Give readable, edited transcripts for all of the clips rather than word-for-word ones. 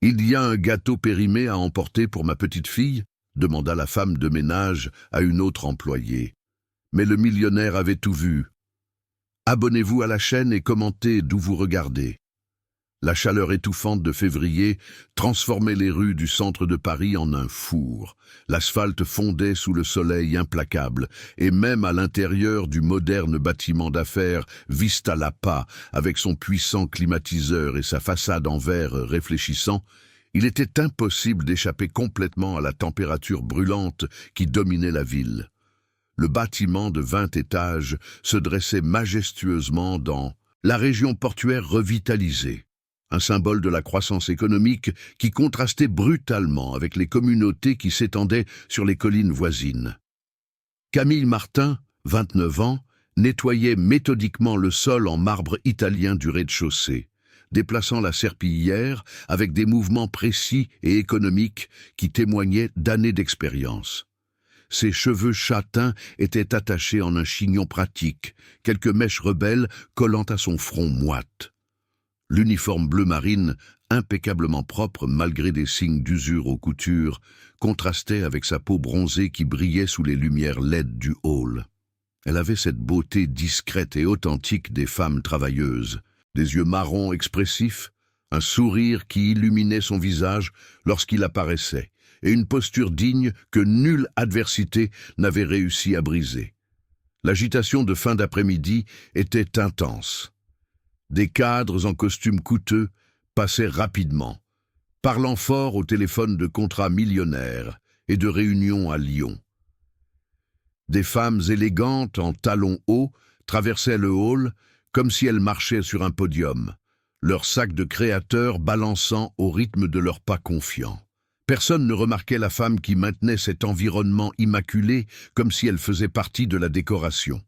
Il y a un gâteau périmé à emporter pour ma petite fille? Demanda la femme de ménage à une autre employée. Mais le millionnaire avait tout vu. Abonnez-vous à la chaîne et commentez d'où vous regardez. La chaleur étouffante de février transformait les rues du centre de Paris en un four. L'asphalte fondait sous le soleil implacable, et même à l'intérieur du moderne bâtiment d'affaires Vista Lapa, avec son puissant climatiseur et sa façade en verre réfléchissant, il était impossible d'échapper complètement à la température brûlante qui dominait la ville. Le bâtiment de 20 étages se dressait majestueusement dans la région portuaire revitalisée, un symbole de la croissance économique qui contrastait brutalement avec les communautés qui s'étendaient sur les collines voisines. Camille Martin, 29 ans, nettoyait méthodiquement le sol en marbre italien du rez-de-chaussée, déplaçant la serpillière avec des mouvements précis et économiques qui témoignaient d'années d'expérience. Ses cheveux châtains étaient attachés en un chignon pratique, quelques mèches rebelles collant à son front moite. L'uniforme bleu marine, impeccablement propre malgré des signes d'usure aux coutures, contrastait avec sa peau bronzée qui brillait sous les lumières laides du hall. Elle avait cette beauté discrète et authentique des femmes travailleuses, des yeux marrons expressifs, un sourire qui illuminait son visage lorsqu'il apparaissait, et une posture digne que nulle adversité n'avait réussi à briser. L'agitation de fin d'après-midi était intense. Des cadres en costumes coûteux passaient rapidement, parlant fort au téléphone de contrats millionnaires et de réunions à Lyon. Des femmes élégantes en talons hauts traversaient le hall comme si elles marchaient sur un podium, leurs sacs de créateurs balançant au rythme de leurs pas confiants. Personne ne remarquait la femme qui maintenait cet environnement immaculé comme si elle faisait partie de la décoration.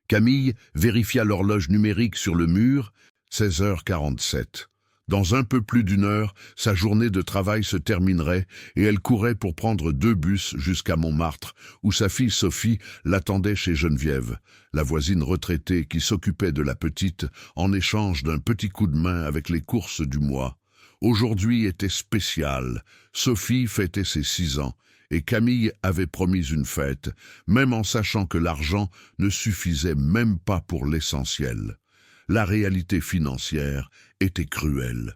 Camille vérifia l'horloge numérique sur le mur, 16h47. Dans un peu plus d'une heure, sa journée de travail se terminerait et elle courait pour prendre 2 bus jusqu'à Montmartre, où sa fille Sophie l'attendait chez Geneviève, la voisine retraitée qui s'occupait de la petite en échange d'un petit coup de main avec les courses du mois. Aujourd'hui était spécial. Sophie fêtait ses 6 ans. Et Camille avait promis une fête, même en sachant que l'argent ne suffisait même pas pour l'essentiel. La réalité financière était cruelle.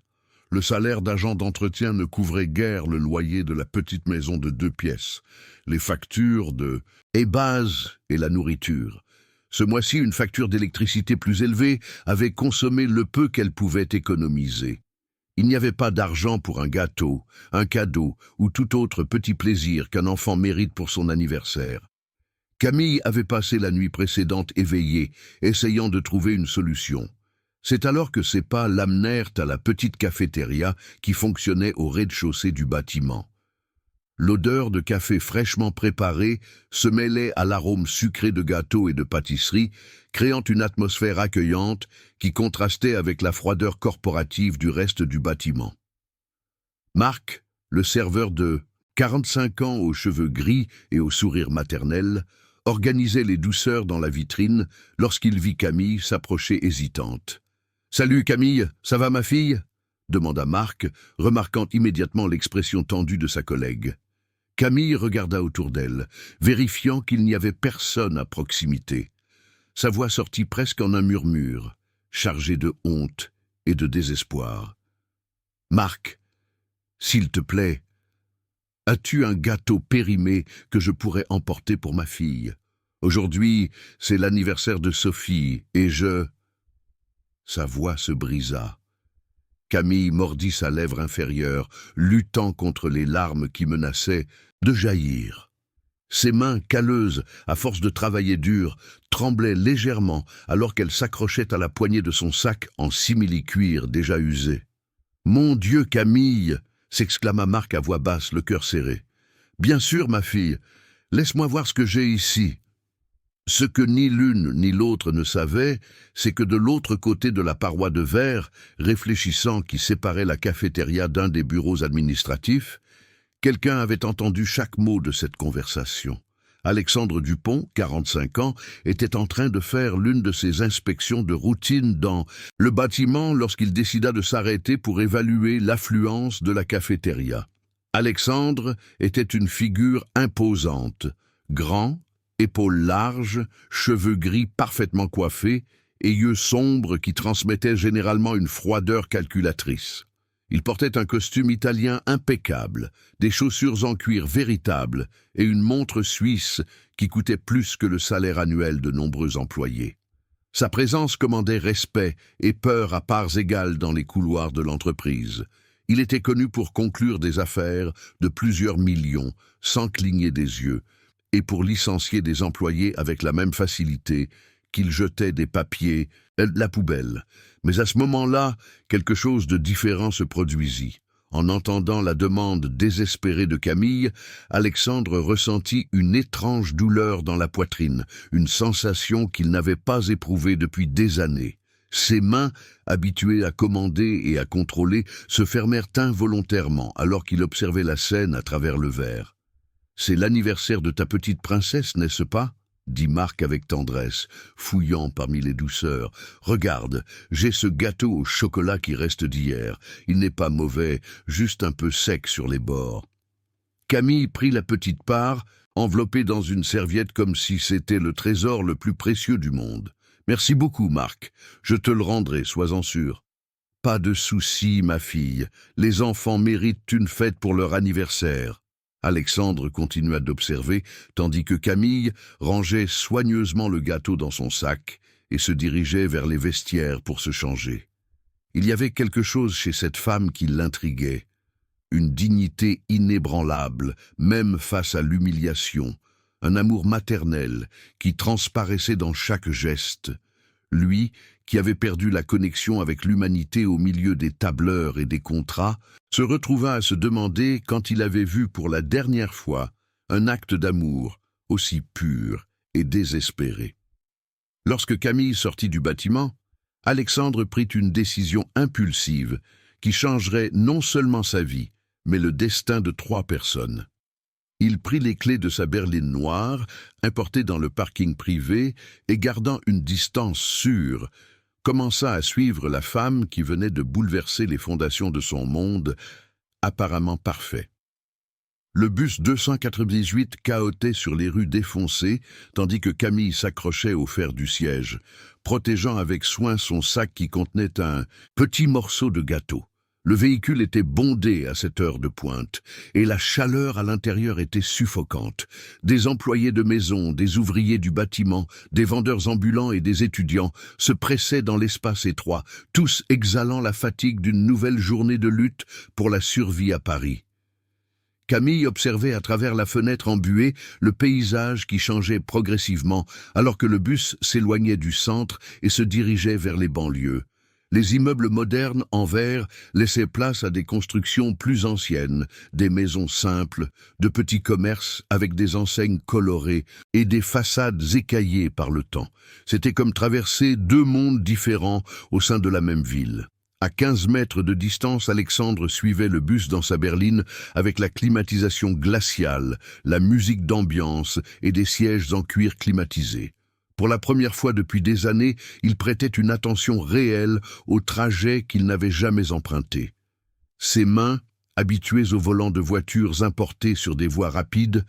Le salaire d'agent d'entretien ne couvrait guère le loyer de la petite maison de 2 pièces, les factures de base et la nourriture. Ce mois-ci, une facture d'électricité plus élevée avait consommé le peu qu'elle pouvait économiser. Il n'y avait pas d'argent pour un gâteau, un cadeau ou tout autre petit plaisir qu'un enfant mérite pour son anniversaire. Camille avait passé la nuit précédente éveillée, essayant de trouver une solution. C'est alors que ses pas l'amenèrent à la petite cafétéria qui fonctionnait au rez-de-chaussée du bâtiment. L'odeur de café fraîchement préparé se mêlait à l'arôme sucré de gâteaux et de pâtisseries, créant une atmosphère accueillante qui contrastait avec la froideur corporative du reste du bâtiment. Marc, le serveur de 45 ans aux cheveux gris et au sourire maternel, organisait les douceurs dans la vitrine lorsqu'il vit Camille s'approcher hésitante. « Salut Camille, ça va ma fille ?» demanda Marc, remarquant immédiatement l'expression tendue de sa collègue. Camille regarda autour d'elle, vérifiant qu'il n'y avait personne à proximité. Sa voix sortit presque en un murmure, chargé de honte et de désespoir. « Marc, s'il te plaît, as-tu un gâteau périmé que je pourrais emporter pour ma fille? Aujourd'hui, c'est l'anniversaire de Sophie et je... » Sa voix se brisa. Camille mordit sa lèvre inférieure, luttant contre les larmes qui menaçaient de jaillir. Ses mains calleuses, à force de travailler dur, tremblaient légèrement alors qu'elle s'accrochait à la poignée de son sac en simili-cuir déjà usé. « Mon Dieu, Camille !» s'exclama Marc à voix basse, le cœur serré. « Bien sûr, ma fille, laisse-moi voir ce que j'ai ici. » Ce que ni l'une ni l'autre ne savaient, c'est que de l'autre côté de la paroi de verre, réfléchissant qui séparait la cafétéria d'un des bureaux administratifs, quelqu'un avait entendu chaque mot de cette conversation, Alexandre Dupont, 45 ans, était en train de faire l'une de ses inspections de routine dans le bâtiment lorsqu'il décida de s'arrêter pour évaluer l'affluence de la cafétéria. Alexandre était une figure imposante, grand, épaules larges, cheveux gris parfaitement coiffés et yeux sombres qui transmettaient généralement une froideur calculatrice. Il portait un costume italien impeccable, des chaussures en cuir véritables et une montre suisse qui coûtait plus que le salaire annuel de nombreux employés. Sa présence commandait respect et peur à parts égales dans les couloirs de l'entreprise. Il était connu pour conclure des affaires de plusieurs millions sans cligner des yeux et pour licencier des employés avec la même facilité qu'il jetait des papiers à la poubelle. Mais à ce moment-là, quelque chose de différent se produisit. En entendant la demande désespérée de Camille, Alexandre ressentit une étrange douleur dans la poitrine, une sensation qu'il n'avait pas éprouvée depuis des années. Ses mains, habituées à commander et à contrôler, se fermèrent involontairement alors qu'il observait la scène à travers le verre. « C'est l'anniversaire de ta petite princesse, n'est-ce pas ?» dit Marc avec tendresse, fouillant parmi les douceurs. « Regarde, j'ai ce gâteau au chocolat qui reste d'hier. Il n'est pas mauvais, juste un peu sec sur les bords. » Camille prit la petite part, enveloppée dans une serviette comme si c'était le trésor le plus précieux du monde. « Merci beaucoup, Marc. Je te le rendrai, sois-en sûr. »« Pas de souci, ma fille. Les enfants méritent une fête pour leur anniversaire. » Alexandre continua d'observer, tandis que Camille rangeait soigneusement le gâteau dans son sac et se dirigeait vers les vestiaires pour se changer. Il y avait quelque chose chez cette femme qui l'intriguait, une dignité inébranlable, même face à l'humiliation, un amour maternel qui transparaissait dans chaque geste. Lui, qui avait perdu la connexion avec l'humanité au milieu des tableurs et des contrats, se retrouva à se demander quand il avait vu pour la dernière fois un acte d'amour aussi pur et désespéré. Lorsque Camille sortit du bâtiment, Alexandre prit une décision impulsive qui changerait non seulement sa vie, mais le destin de 3 personnes. Il prit les clés de sa berline noire, importée dans le parking privé, et gardant une distance sûre, commença à suivre la femme qui venait de bouleverser les fondations de son monde, apparemment parfait. Le bus 298 cahotait sur les rues défoncées, tandis que Camille s'accrochait au fer du siège, protégeant avec soin son sac qui contenait un petit morceau de gâteau. Le véhicule était bondé à cette heure de pointe, et la chaleur à l'intérieur était suffocante. Des employés de maison, des ouvriers du bâtiment, des vendeurs ambulants et des étudiants se pressaient dans l'espace étroit, tous exhalant la fatigue d'une nouvelle journée de lutte pour la survie à Paris. Camille observait à travers la fenêtre embuée le paysage qui changeait progressivement, alors que le bus s'éloignait du centre et se dirigeait vers les banlieues. Les immeubles modernes en verre laissaient place à des constructions plus anciennes, des maisons simples, de petits commerces avec des enseignes colorées et des façades écaillées par le temps. C'était comme traverser 2 mondes différents au sein de la même ville. À 15 mètres de distance, Alexandre suivait le bus dans sa berline avec la climatisation glaciale, la musique d'ambiance et des sièges en cuir climatisé. Pour la première fois depuis des années, il prêtait une attention réelle au trajet qu'il n'avait jamais emprunté. Ses mains, habituées au volant de voitures importées sur des voies rapides,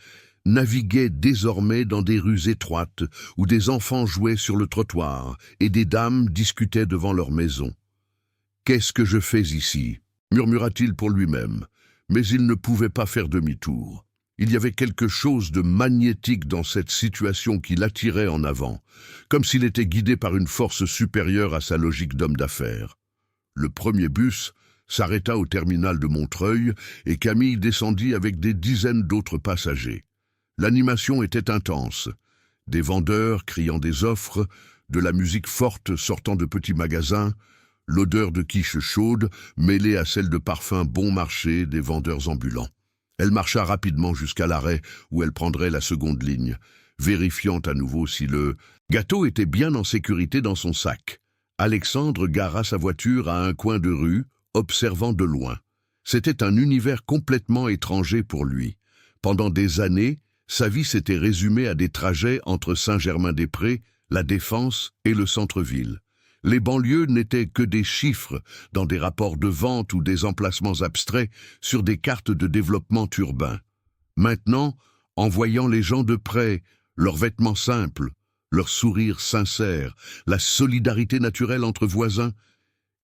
naviguaient désormais dans des rues étroites où des enfants jouaient sur le trottoir et des dames discutaient devant leur maison. « Qu'est-ce que je fais ici ?» murmura-t-il pour lui-même, mais il ne pouvait pas faire demi-tour. Il y avait quelque chose de magnétique dans cette situation qui l'attirait en avant, comme s'il était guidé par une force supérieure à sa logique d'homme d'affaires. Le premier bus s'arrêta au terminal de Montreuil et Camille descendit avec des dizaines d'autres passagers. L'animation était intense. Des vendeurs criant des offres, de la musique forte sortant de petits magasins, l'odeur de quiche chaude mêlée à celle de parfums bon marché des vendeurs ambulants. Elle marcha rapidement jusqu'à l'arrêt où elle prendrait la seconde ligne, vérifiant à nouveau si le gâteau était bien en sécurité dans son sac. Alexandre gara sa voiture à un coin de rue, observant de loin. C'était un univers complètement étranger pour lui. Pendant des années, Sa vie s'était résumée à des trajets entre Saint-Germain-des-Prés, la Défense et le centre-ville. Les banlieues n'étaient que des chiffres dans des rapports de vente ou des emplacements abstraits sur des cartes de développement urbain. Maintenant, en voyant les gens de près, leurs vêtements simples, leurs sourires sincères, la solidarité naturelle entre voisins,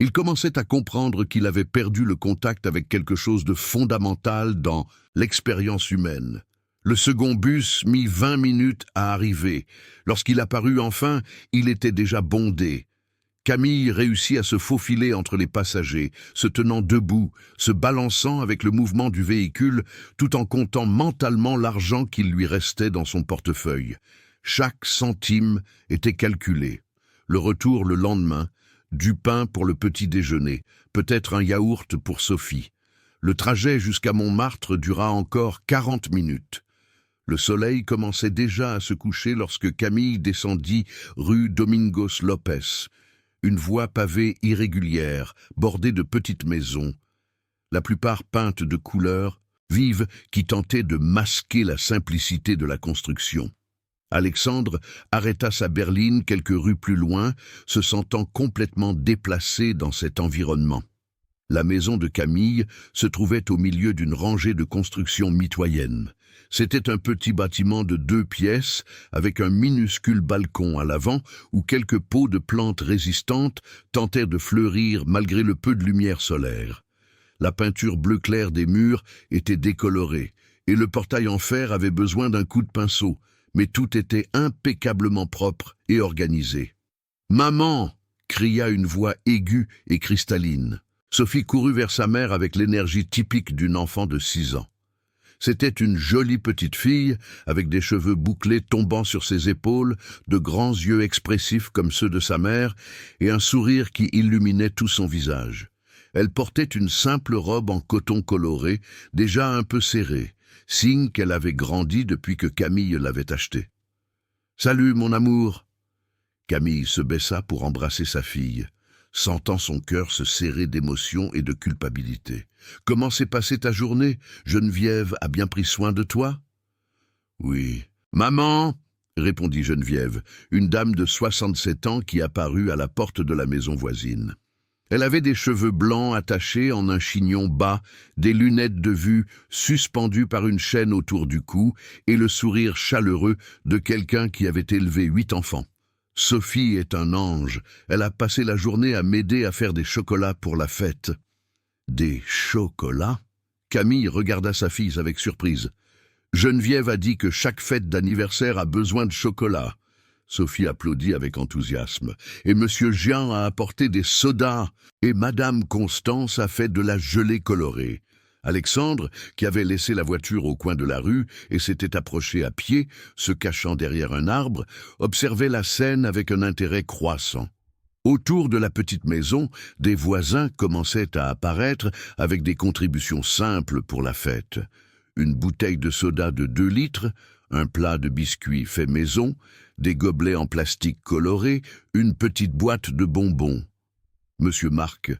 il commençait à comprendre qu'il avait perdu le contact avec quelque chose de fondamental dans l'expérience humaine. Le second bus mit 20 minutes à arriver. Lorsqu'il apparut enfin, il était déjà bondé. Camille réussit à se faufiler entre les passagers, se tenant debout, se balançant avec le mouvement du véhicule, tout en comptant mentalement l'argent qu'il lui restait dans son portefeuille. Chaque centime était calculé. Le retour le lendemain, du pain pour le petit déjeuner, peut-être un yaourt pour Sophie. Le trajet jusqu'à Montmartre dura encore 40 minutes. Le soleil commençait déjà à se coucher lorsque Camille descendit rue Domingos Lopez. Une voie pavée irrégulière, bordée de petites maisons, la plupart peintes de couleurs vives qui tentaient de masquer la simplicité de la construction. Alexandre arrêta sa berline quelques rues plus loin, se sentant complètement déplacé dans cet environnement. La maison de Camille se trouvait au milieu d'une rangée de constructions mitoyennes. C'était un petit bâtiment de 2 pièces avec un minuscule balcon à l'avant où quelques pots de plantes résistantes tentèrent de fleurir malgré le peu de lumière solaire. La peinture bleu clair des murs était décolorée et le portail en fer avait besoin d'un coup de pinceau, mais tout était impeccablement propre et organisé. « Maman !» cria une voix aiguë et cristalline. Sophie courut vers sa mère avec l'énergie typique d'une enfant de 6 ans. C'était une jolie petite fille, avec des cheveux bouclés tombant sur ses épaules, de grands yeux expressifs comme ceux de sa mère, et un sourire qui illuminait tout son visage. Elle portait une simple robe en coton coloré, déjà un peu serrée, signe qu'elle avait grandi depuis que Camille l'avait achetée. « Salut, mon amour !» Camille se baissa pour embrasser sa fille, sentant son cœur se serrer d'émotion et de culpabilité. « Comment s'est passée ta journée? Geneviève a bien pris soin de toi ?»« Oui. »« Maman !» répondit Geneviève, une dame de 67 ans qui apparut à la porte de la maison voisine. Elle avait des cheveux blancs attachés en un chignon bas, des lunettes de vue suspendues par une chaîne autour du cou et le sourire chaleureux de quelqu'un qui avait élevé 8 enfants. « Sophie est un ange. Elle a passé la journée à m'aider à faire des chocolats pour la fête. »« Des chocolats ?» Camille regarda sa fille avec surprise. « Geneviève a dit que chaque fête d'anniversaire a besoin de chocolat. » Sophie applaudit avec enthousiasme. « Et Monsieur Jean a apporté des sodas. Et Madame Constance a fait de la gelée colorée. » Alexandre, qui avait laissé la voiture au coin de la rue et s'était approché à pied, se cachant derrière un arbre, observait la scène avec un intérêt croissant. Autour de la petite maison, des voisins commençaient à apparaître avec des contributions simples pour la fête. Une bouteille de soda de 2 litres, un plat de biscuits fait maison, des gobelets en plastique colorés, une petite boîte de bonbons. Monsieur Marc,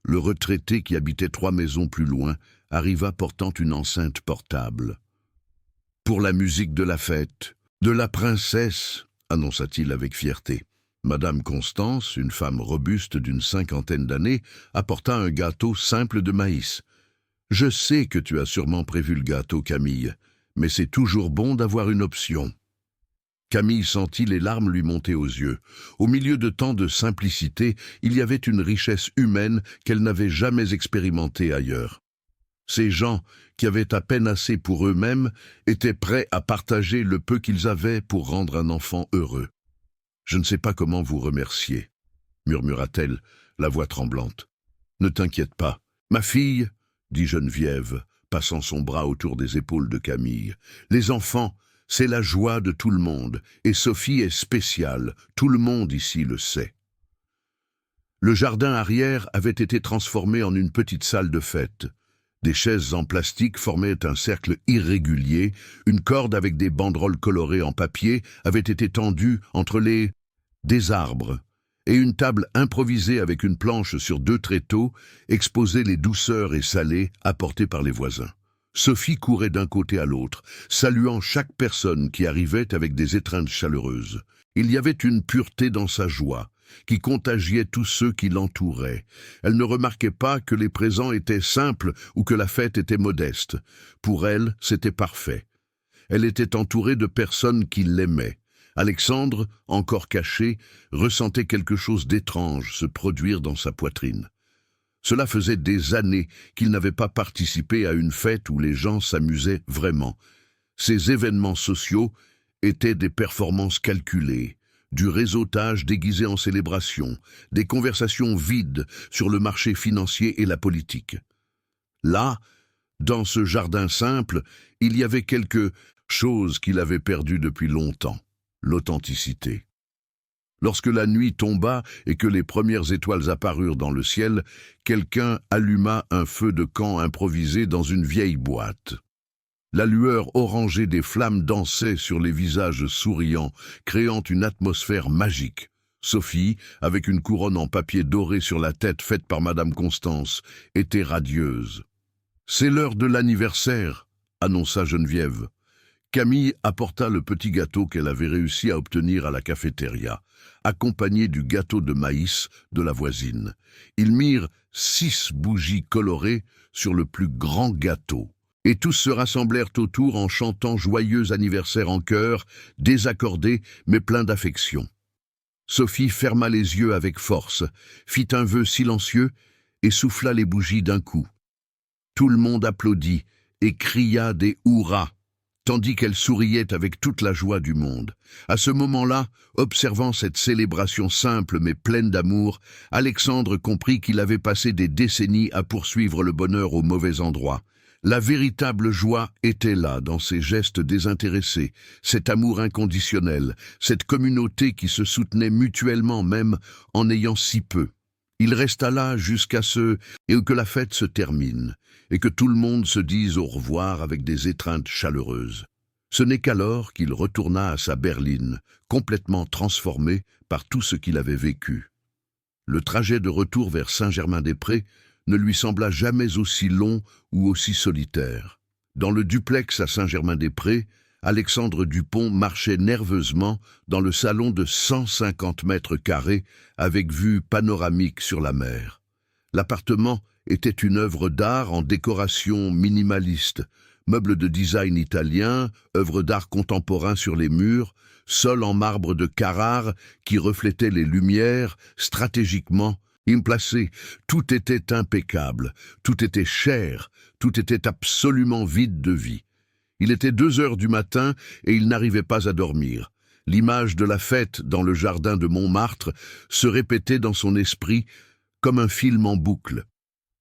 le retraité qui habitait 3 maisons plus loin, arriva portant une enceinte portable. « Pour la musique de la fête, de la princesse !» annonça-t-il avec fierté. Madame Constance, une femme robuste d'une 50aine d'années, apporta un gâteau simple de maïs. « Je sais que tu as sûrement prévu le gâteau, Camille, mais c'est toujours bon d'avoir une option. » Camille sentit les larmes lui monter aux yeux. Au milieu de tant de simplicité, il y avait une richesse humaine qu'elle n'avait jamais expérimentée ailleurs. Ces gens, qui avaient à peine assez pour eux-mêmes, étaient prêts à partager le peu qu'ils avaient pour rendre un enfant heureux. « Je ne sais pas comment vous remercier, » murmura-t-elle, la voix tremblante. « Ne t'inquiète pas. Ma fille, » dit Geneviève, passant son bras autour des épaules de Camille. « Les enfants, c'est la joie de tout le monde, et Sophie est spéciale, tout le monde ici le sait. » Le jardin arrière avait été transformé en une petite salle de fête. Des chaises en plastique formaient un cercle irrégulier, une corde avec des banderoles colorées en papier avait été tendue entre des arbres, et une table improvisée avec une planche sur 2 tréteaux exposait les douceurs et salés apportés par les voisins. Sophie courait d'un côté à l'autre, saluant chaque personne qui arrivait avec des étreintes chaleureuses. Il y avait une pureté dans sa joie, qui contagiait tous ceux qui l'entouraient. Elle ne remarquait pas que les présents étaient simples ou que la fête était modeste. Pour elle, c'était parfait. Elle était entourée de personnes qui l'aimaient. Alexandre, encore caché, ressentait quelque chose d'étrange se produire dans sa poitrine. Cela faisait des années qu'il n'avait pas participé à une fête où les gens s'amusaient vraiment. Ces événements sociaux étaient des performances calculées, du réseautage déguisé en célébration, des conversations vides sur le marché financier et la politique. Là, dans ce jardin simple, il y avait quelque chose qu'il avait perdu depuis longtemps, l'authenticité. Lorsque la nuit tomba et que les premières étoiles apparurent dans le ciel, quelqu'un alluma un feu de camp improvisé dans une vieille boîte. La lueur orangée des flammes dansait sur les visages souriants, créant une atmosphère magique. Sophie, avec une couronne en papier doré sur la tête faite par Madame Constance, était radieuse. « C'est l'heure de l'anniversaire », annonça Geneviève. Camille apporta le petit gâteau qu'elle avait réussi à obtenir à la cafétéria, accompagné du gâteau de maïs de la voisine. Ils mirent 6 bougies colorées sur le plus grand gâteau, et tous se rassemblèrent autour en chantant joyeux anniversaire en chœur, désaccordés mais pleins d'affection. Sophie ferma les yeux avec force, fit un vœu silencieux et souffla les bougies d'un coup. Tout le monde applaudit et cria des hurrahs, tandis qu'elle souriait avec toute la joie du monde. À ce moment-là, observant cette célébration simple mais pleine d'amour, Alexandre comprit qu'il avait passé des décennies à poursuivre le bonheur au mauvais endroit. La véritable joie était là, dans ces gestes désintéressés, cet amour inconditionnel, cette communauté qui se soutenait mutuellement même en ayant si peu. Il resta là jusqu'à que la fête se termine, et que tout le monde se dise au revoir avec des étreintes chaleureuses. Ce n'est qu'alors qu'il retourna à sa berline, complètement transformé par tout ce qu'il avait vécu. Le trajet de retour vers Saint-Germain-des-Prés ne lui sembla jamais aussi long ou aussi solitaire. Dans le duplex à Saint-Germain-des-Prés, Alexandre Dupont marchait nerveusement dans le salon de 150 mètres carrés avec vue panoramique sur la mer. L'appartement était une œuvre d'art en décoration minimaliste, meubles de design italien, œuvres d'art contemporain sur les murs, sol en marbre de Carrare qui reflétait les lumières, stratégiquement placé. Tout était impeccable, tout était cher, tout était absolument vide de vie. Il était 2 heures du matin et il n'arrivait pas à dormir. L'image de la fête dans le jardin de Montmartre se répétait dans son esprit comme un film en boucle.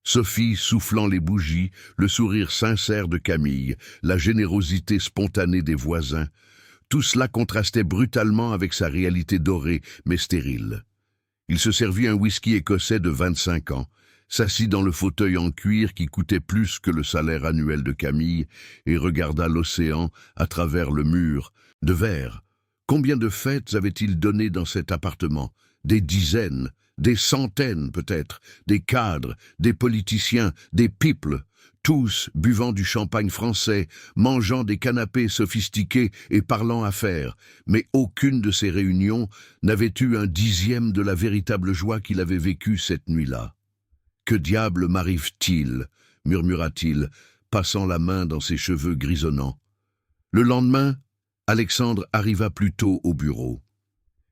Sophie soufflant les bougies, le sourire sincère de Camille, la générosité spontanée des voisins, tout cela contrastait brutalement avec sa réalité dorée mais stérile. Il se servit un whisky écossais de 25 ans, s'assit dans le fauteuil en cuir qui coûtait plus que le salaire annuel de Camille et regarda l'océan à travers le mur de verre. Combien de fêtes avait-il donné dans cet appartement? Des dizaines, des centaines peut-être, des cadres, des politiciens, des people, tous buvant du champagne français, mangeant des canapés sophistiqués et parlant affaires, mais aucune de ces réunions n'avait eu un dixième de la véritable joie qu'il avait vécue cette nuit-là. « Que diable m'arrive-t-il » murmura-t-il, passant la main dans ses cheveux grisonnants. Le lendemain, Alexandre arriva plus tôt au bureau.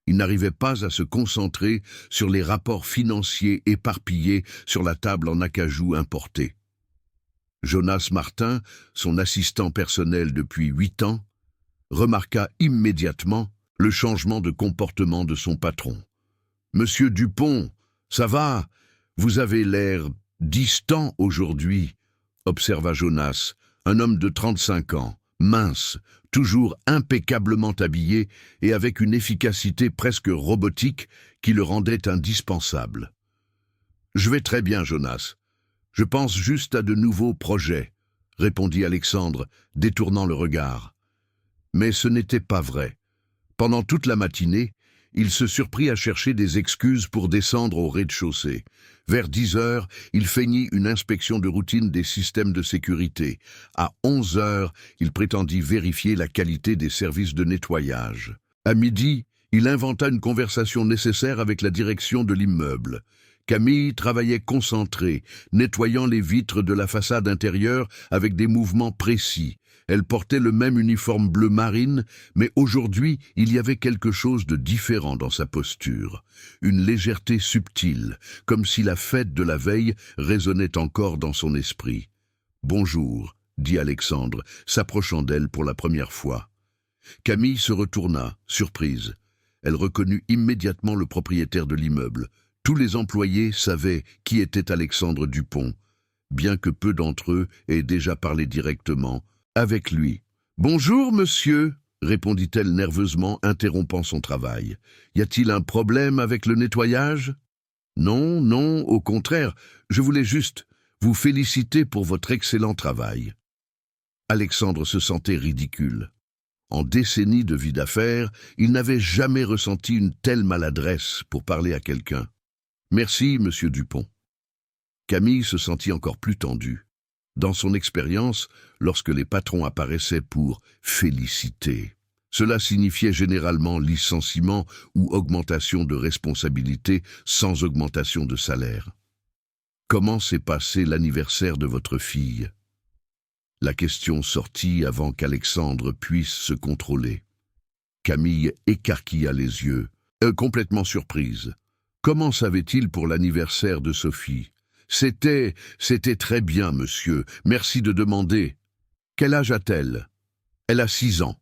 Il n'arrivait pas à se concentrer sur les rapports financiers éparpillés sur la table en acajou importé. Jonas Martin, son assistant personnel depuis 8 ans, remarqua immédiatement le changement de comportement de son patron. « Monsieur Dupont, ça va? Vous avez l'air distant aujourd'hui, » observa Jonas, un homme de 35 ans, mince, toujours impeccablement habillé et avec une efficacité presque robotique qui le rendait indispensable. « Je vais très bien, Jonas. Je pense juste à de nouveaux projets, » répondit Alexandre, détournant le regard. Mais ce n'était pas vrai. Pendant toute la matinée, Il se surprit à chercher des excuses pour descendre au rez-de-chaussée. Vers 10 heures, il feignit une inspection de routine des systèmes de sécurité. À 11 heures, il prétendit vérifier la qualité des services de nettoyage. À midi, il inventa une conversation nécessaire avec la direction de l'immeuble. Camille travaillait concentrée, nettoyant les vitres de la façade intérieure avec des mouvements précis. Elle portait le même uniforme bleu marine, mais aujourd'hui, il y avait quelque chose de différent dans sa posture. Une légèreté subtile, comme si la fête de la veille résonnait encore dans son esprit. « Bonjour », dit Alexandre, s'approchant d'elle pour la première fois. Camille se retourna, surprise. Elle reconnut immédiatement le propriétaire de l'immeuble. Tous les employés savaient qui était Alexandre Dupont, bien que peu d'entre eux aient déjà parlé directement avec lui. « Bonjour, monsieur », répondit-elle nerveusement, interrompant son travail. « Y a-t-il un problème avec le nettoyage ?»« Non, non, au contraire, je voulais juste vous féliciter pour votre excellent travail. » Alexandre se sentait ridicule. En décennies de vie d'affaires, il n'avait jamais ressenti une telle maladresse pour parler à quelqu'un. « Merci, monsieur Dupont. » Camille se sentit encore plus tendue. Dans son expérience, lorsque les patrons apparaissaient pour « féliciter », cela signifiait généralement licenciement ou augmentation de responsabilité sans augmentation de salaire. « Comment s'est passé l'anniversaire de votre fille ?» La question sortit avant qu'Alexandre puisse se contrôler. Camille écarquilla les yeux, complètement surprise. Comment savait-il pour l'anniversaire de Sophie ? C'était très bien, monsieur. Merci de demander. Quel âge a-t-elle ? Elle a 6 ans.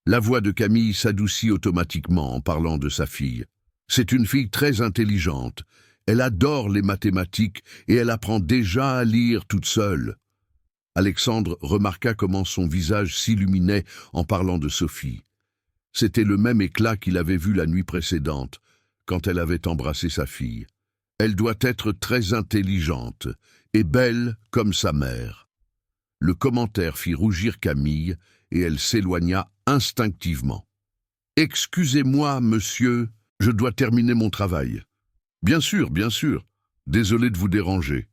La voix de Camille s'adoucit automatiquement en parlant de sa fille. C'est une fille très intelligente. Elle adore les mathématiques et elle apprend déjà à lire toute seule. Alexandre remarqua comment son visage s'illuminait en parlant de Sophie. C'était le même éclat qu'il avait vu la nuit précédente, quand elle avait embrassé sa fille. Elle doit être très intelligente et belle comme sa mère. Le commentaire fit rougir Camille et elle s'éloigna instinctivement. « Excusez-moi, monsieur, je dois terminer mon travail. »« Bien sûr, bien sûr. Désolé de vous déranger. »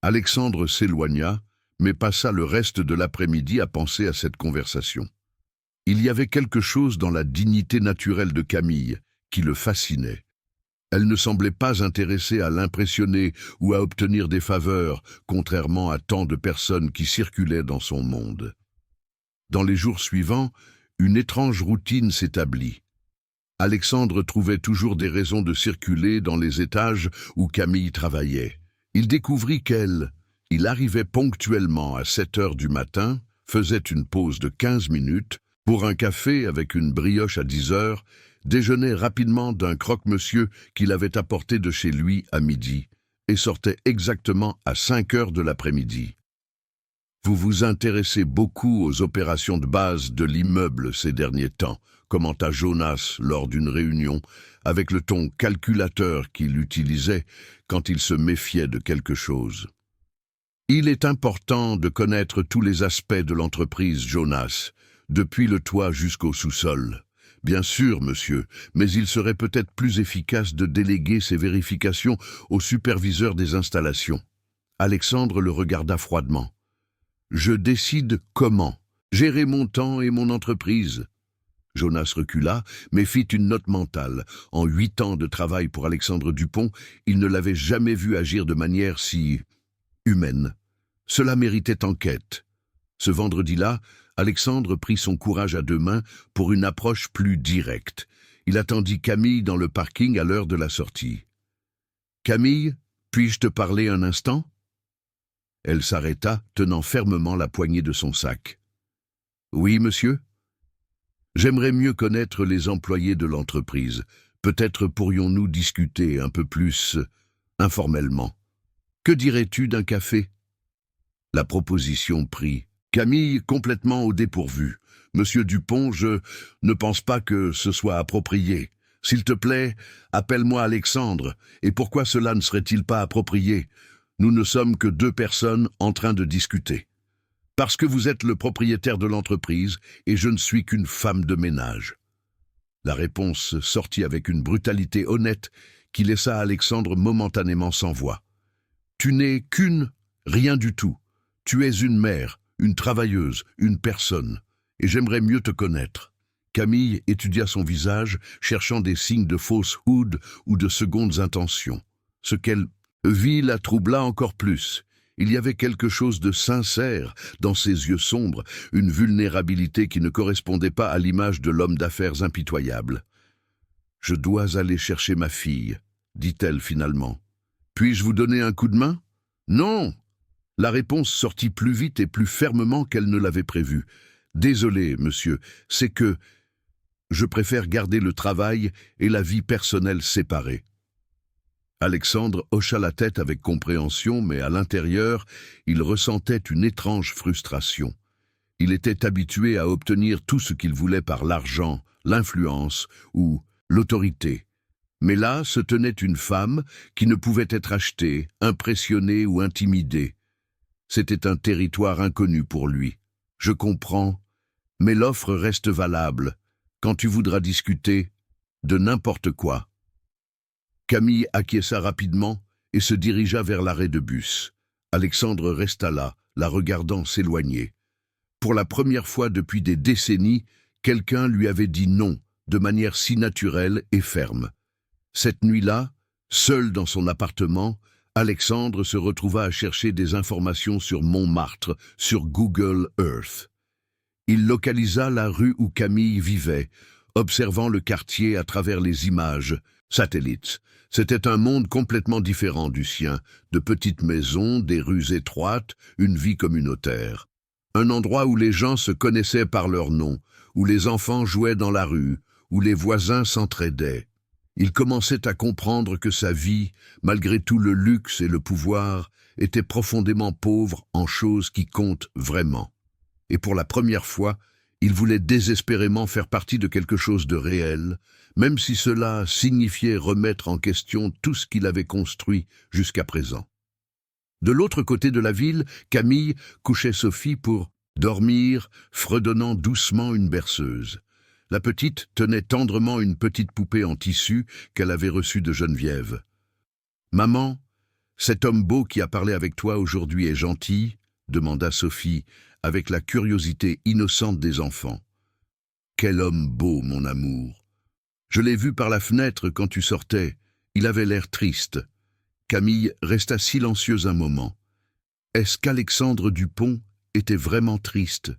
Alexandre s'éloigna, mais passa le reste de l'après-midi à penser à cette conversation. Il y avait quelque chose dans la dignité naturelle de Camille qui le fascinait. Elle ne semblait pas intéressée à l'impressionner ou à obtenir des faveurs, contrairement à tant de personnes qui circulaient dans son monde. Dans les jours suivants, une étrange routine s'établit. Alexandre trouvait toujours des raisons de circuler dans les étages où Camille travaillait. Il découvrit il arrivait ponctuellement à 7 heures du matin, faisait une pause de 15 minutes, pour un café avec une brioche à 10 heures, déjeunait rapidement d'un croque-monsieur qu'il avait apporté de chez lui à midi et sortait exactement à 5 heures de l'après-midi. Vous vous intéressez beaucoup aux opérations de base de l'immeuble ces derniers temps, commenta Jonas lors d'une réunion, avec le ton calculateur qu'il utilisait quand il se méfiait de quelque chose. Il est important de connaître tous les aspects de l'entreprise, Jonas, depuis le toit jusqu'au sous-sol. Bien sûr, monsieur, mais il serait peut-être plus efficace de déléguer ces vérifications au superviseur des installations. Alexandre le regarda froidement. Je décide comment. Gérer mon temps et mon entreprise. Jonas recula, mais fit une note mentale. En 8 ans de travail pour Alexandre Dupont, il ne l'avait jamais vu agir de manière si humaine. Cela méritait enquête. Ce vendredi-là, Alexandre prit son courage à 2 mains pour une approche plus directe. Il attendit Camille dans le parking à l'heure de la sortie. « Camille, puis-je te parler un instant ?» Elle s'arrêta, tenant fermement la poignée de son sac. « Oui, monsieur ?»« J'aimerais mieux connaître les employés de l'entreprise. Peut-être pourrions-nous discuter un peu plus informellement. Que dirais-tu d'un café ?» La proposition prit. Camille complètement au dépourvu. « Monsieur Dupont, je ne pense pas que ce soit approprié. S'il te plaît, appelle-moi Alexandre. Et pourquoi cela ne serait-il pas approprié? Nous ne sommes que 2 personnes en train de discuter. Parce que vous êtes le propriétaire de l'entreprise et je ne suis qu'une femme de ménage. » La réponse sortit avec une brutalité honnête qui laissa Alexandre momentanément sans voix. « Tu n'es qu'une, rien du tout. Tu es une mère, une travailleuse, une personne, et j'aimerais mieux te connaître. » Camille étudia son visage, cherchant des signes de faussehood ou de secondes intentions. Ce qu'elle vit la troubla encore plus. Il y avait quelque chose de sincère dans ses yeux sombres, une vulnérabilité qui ne correspondait pas à l'image de l'homme d'affaires impitoyable. « Je dois aller chercher ma fille, » dit-elle finalement. « Puis-je vous donner un coup de main ?»« Non !» La réponse sortit plus vite et plus fermement qu'elle ne l'avait prévu. « Désolé, monsieur, c'est que je préfère garder le travail et la vie personnelle séparées. » Alexandre hocha la tête avec compréhension, mais à l'intérieur, il ressentait une étrange frustration. Il était habitué à obtenir tout ce qu'il voulait par l'argent, l'influence ou l'autorité. Mais là se tenait une femme qui ne pouvait être achetée, impressionnée ou intimidée. C'était un territoire inconnu pour lui. « Je comprends, mais l'offre reste valable, quand tu voudras discuter de n'importe quoi. » Camille acquiesça rapidement et se dirigea vers l'arrêt de bus. Alexandre resta là, la regardant s'éloigner. Pour la première fois depuis des décennies, quelqu'un lui avait dit non, de manière si naturelle et ferme. Cette nuit-là, seul dans son appartement, Alexandre se retrouva à chercher des informations sur Montmartre, sur Google Earth. Il localisa la rue où Camille vivait, observant le quartier à travers les images, satellites. C'était un monde complètement différent du sien, de petites maisons, des rues étroites, une vie communautaire. Un endroit où les gens se connaissaient par leur nom, où les enfants jouaient dans la rue, où les voisins s'entraidaient. Il commençait à comprendre que sa vie, malgré tout le luxe et le pouvoir, était profondément pauvre en choses qui comptent vraiment. Et pour la première fois, il voulait désespérément faire partie de quelque chose de réel, même si cela signifiait remettre en question tout ce qu'il avait construit jusqu'à présent. De l'autre côté de la ville, Camille couchait Sophie pour dormir, fredonnant doucement une berceuse. La petite tenait tendrement une petite poupée en tissu qu'elle avait reçue de Geneviève. « Maman, cet homme beau qui a parlé avec toi aujourd'hui est gentil ?» demanda Sophie, avec la curiosité innocente des enfants. « Quel homme beau, mon amour ! Je l'ai vu par la fenêtre quand tu sortais. Il avait l'air triste. » Camille resta silencieuse un moment. Est-ce qu'Alexandre Dupont était vraiment triste?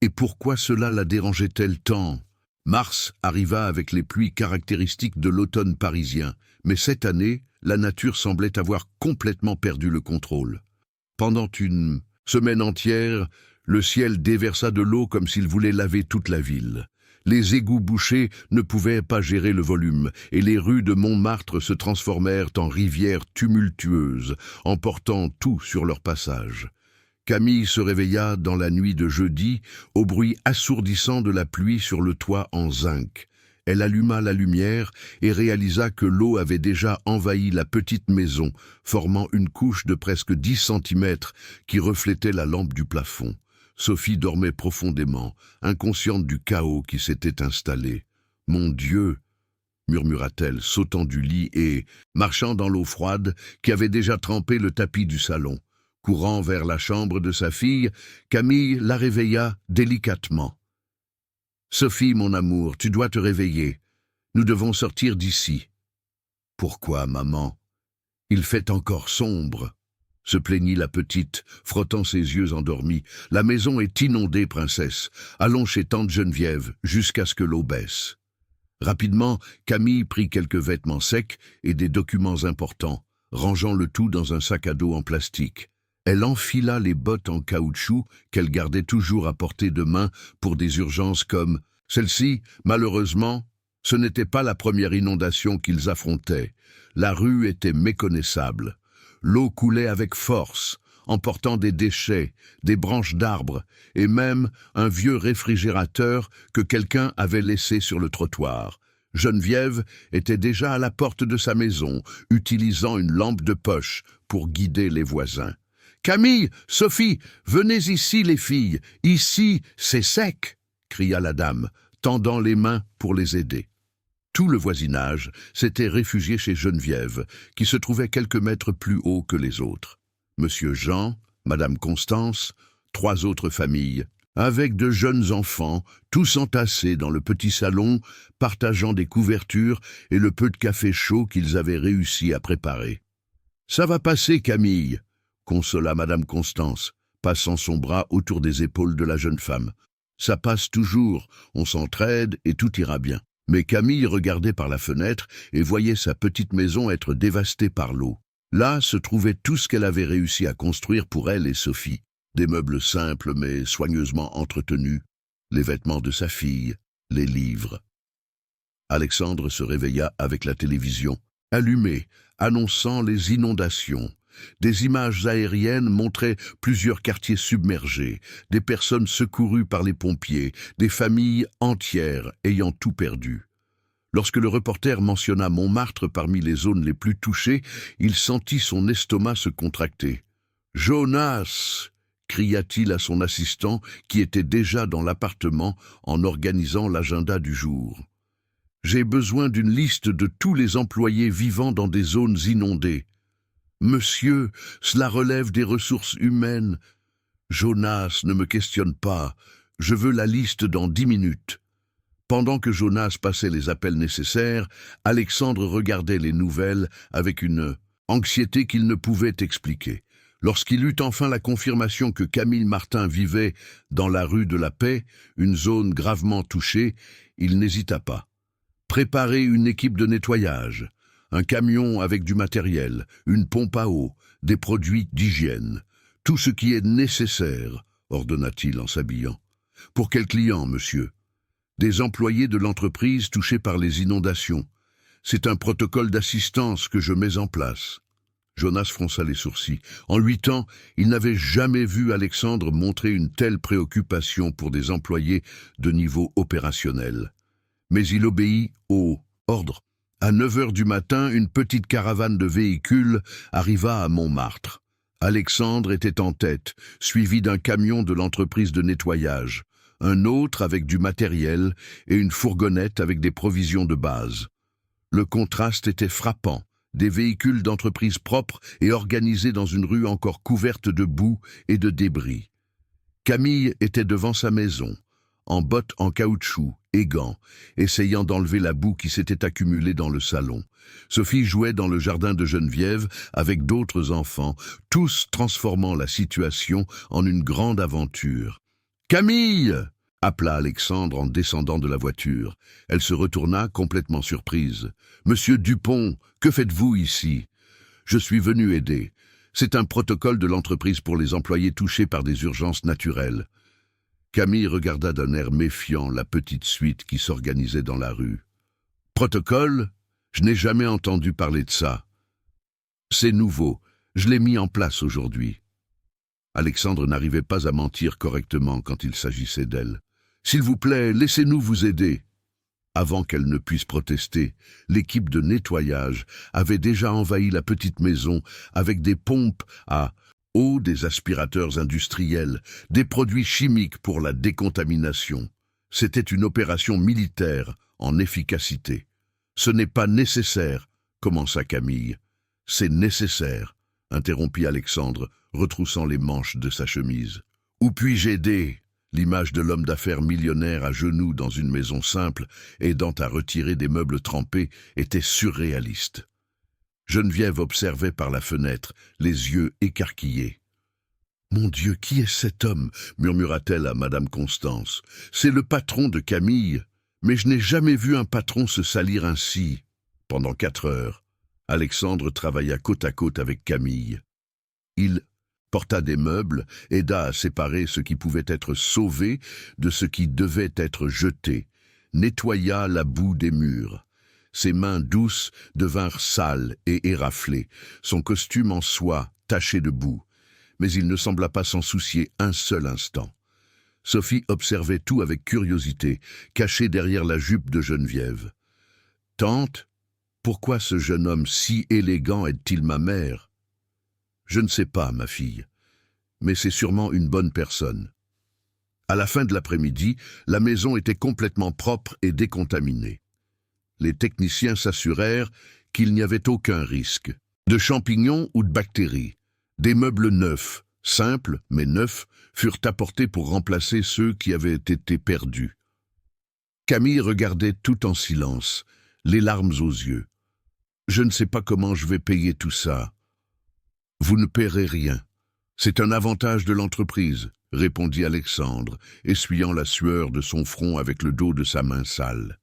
Et pourquoi cela la dérangeait-elle tant? Mars arriva avec les pluies caractéristiques de l'automne parisien, mais cette année, la nature semblait avoir complètement perdu le contrôle. Pendant une semaine entière, le ciel déversa de l'eau comme s'il voulait laver toute la ville. Les égouts bouchés ne pouvaient pas gérer le volume, et les rues de Montmartre se transformèrent en rivières tumultueuses, emportant tout sur leur passage. Camille se réveilla dans la nuit de jeudi au bruit assourdissant de la pluie sur le toit en zinc. Elle alluma la lumière et réalisa que l'eau avait déjà envahi la petite maison, formant une couche de presque 10 centimètres qui reflétait la lampe du plafond. Sophie dormait profondément, inconsciente du chaos qui s'était installé. « Mon Dieu !» murmura-t-elle, sautant du lit et marchant dans l'eau froide qui avait déjà trempé le tapis du salon. Courant vers la chambre de sa fille, Camille la réveilla délicatement. « Sophie, mon amour, tu dois te réveiller. Nous devons sortir d'ici. »« Pourquoi, maman ? Il fait encore sombre. » se plaignit la petite, frottant ses yeux endormis. « La maison est inondée, princesse. Allons chez tante Geneviève, jusqu'à ce que l'eau baisse. » Rapidement, Camille prit quelques vêtements secs et des documents importants, rangeant le tout dans un sac à dos en plastique. Elle enfila les bottes en caoutchouc qu'elle gardait toujours à portée de main pour des urgences comme celle-ci. Malheureusement, ce n'était pas la première inondation qu'ils affrontaient. La rue était méconnaissable. L'eau coulait avec force, emportant des déchets, des branches d'arbres et même un vieux réfrigérateur que quelqu'un avait laissé sur le trottoir. Geneviève était déjà à la porte de sa maison, utilisant une lampe de poche pour guider les voisins. « Camille, Sophie, venez ici les filles, ici c'est sec !» cria la dame, tendant les mains pour les aider. Tout le voisinage s'était réfugié chez Geneviève, qui se trouvait quelques mètres plus haut que les autres. Monsieur Jean, Madame Constance, 3 autres familles, avec de jeunes enfants, tous entassés dans le petit salon, partageant des couvertures et le peu de café chaud qu'ils avaient réussi à préparer. « Ça va passer, Camille !» consola Madame Constance, passant son bras autour des épaules de la jeune femme. « Ça passe toujours, on s'entraide et tout ira bien. » Mais Camille regardait par la fenêtre et voyait sa petite maison être dévastée par l'eau. Là se trouvait tout ce qu'elle avait réussi à construire pour elle et Sophie. Des meubles simples mais soigneusement entretenus, les vêtements de sa fille, les livres. Alexandre se réveilla avec la télévision, allumée, annonçant les inondations. Des images aériennes montraient plusieurs quartiers submergés, des personnes secourues par les pompiers, des familles entières ayant tout perdu. Lorsque le reporter mentionna Montmartre parmi les zones les plus touchées, il sentit son estomac se contracter. « Jonas !» cria-t-il à son assistant qui était déjà dans l'appartement en organisant l'agenda du jour. « J'ai besoin d'une liste de tous les employés vivant dans des zones inondées. » « Monsieur, cela relève des ressources humaines. »« Jonas, ne me questionne pas. Je veux la liste dans 10 minutes. » Pendant que Jonas passait les appels nécessaires, Alexandre regardait les nouvelles avec une anxiété qu'il ne pouvait expliquer. Lorsqu'il eut enfin la confirmation que Camille Martin vivait dans la rue de la Paix, une zone gravement touchée, il n'hésita pas. Préparer une équipe de nettoyage. Un camion avec du matériel, une pompe à eau, des produits d'hygiène. Tout ce qui est nécessaire, ordonna-t-il en s'habillant. Pour quel client, monsieur? Des employés de l'entreprise touchés par les inondations. C'est un protocole d'assistance que je mets en place. Jonas fronça les sourcils. En 8 ans, il n'avait jamais vu Alexandre montrer une telle préoccupation pour des employés de niveau opérationnel. Mais il obéit au ordre. À 9 heures du matin, une petite caravane de véhicules arriva à Montmartre. Alexandre était en tête, suivi d'un camion de l'entreprise de nettoyage, un autre avec du matériel et une fourgonnette avec des provisions de base. Le contraste était frappant, des véhicules d'entreprise propres et organisés dans une rue encore couverte de boue et de débris. Camille était devant sa maison, en bottes en caoutchouc et gants, essayant d'enlever la boue qui s'était accumulée dans le salon. Sophie jouait dans le jardin de Geneviève avec d'autres enfants, tous transformant la situation en une grande aventure. « Camille !» appela Alexandre en descendant de la voiture. Elle se retourna, complètement surprise. « Monsieur Dupont, que faites-vous ici ? » « Je suis venu aider. C'est un protocole de l'entreprise pour les employés touchés par des urgences naturelles. » Camille regarda d'un air méfiant la petite suite qui s'organisait dans la rue. « Protocole ? Je n'ai jamais entendu parler de ça. C'est nouveau, je l'ai mis en place aujourd'hui. » Alexandre n'arrivait pas à mentir correctement quand il s'agissait d'elle. « S'il vous plaît, laissez-nous vous aider. » Avant qu'elle ne puisse protester, l'équipe de nettoyage avait déjà envahi la petite maison avec des pompes à eau, des aspirateurs industriels, des produits chimiques pour la décontamination. C'était une opération militaire en efficacité. « Ce n'est pas nécessaire, » commença Camille. « C'est nécessaire, » interrompit Alexandre, retroussant les manches de sa chemise. « Où puis-je aider ?» L'image de l'homme d'affaires millionnaire à genoux dans une maison simple, aidant à retirer des meubles trempés, était surréaliste. Geneviève observait par la fenêtre, les yeux écarquillés. « Mon Dieu, qui est cet homme ?» murmura-t-elle à Madame Constance. « C'est le patron de Camille. Mais je n'ai jamais vu un patron se salir ainsi. » Pendant 4 heures, Alexandre travailla côte à côte avec Camille. Il porta des meubles, aida à séparer ce qui pouvait être sauvé de ce qui devait être jeté, nettoya la boue des murs. Ses mains douces devinrent sales et éraflées, son costume en soie taché de boue. Mais il ne sembla pas s'en soucier un seul instant. Sophie observait tout avec curiosité, cachée derrière la jupe de Geneviève. « Tante, pourquoi ce jeune homme si élégant aide-t-il ma mère ?»« Je ne sais pas, ma fille, mais c'est sûrement une bonne personne. » À la fin de l'après-midi, la maison était complètement propre et décontaminée. les techniciens s'assurèrent qu'il n'y avait aucun risque. De champignons ou de bactéries, des meubles neufs, simples mais neufs, furent apportés pour remplacer ceux qui avaient été perdus. Camille regardait tout en silence, les larmes aux yeux. « Je ne sais pas comment je vais payer tout ça. »« Vous ne paierez rien. C'est un avantage de l'entreprise, » répondit Alexandre, essuyant la sueur de son front avec le dos de sa main sale.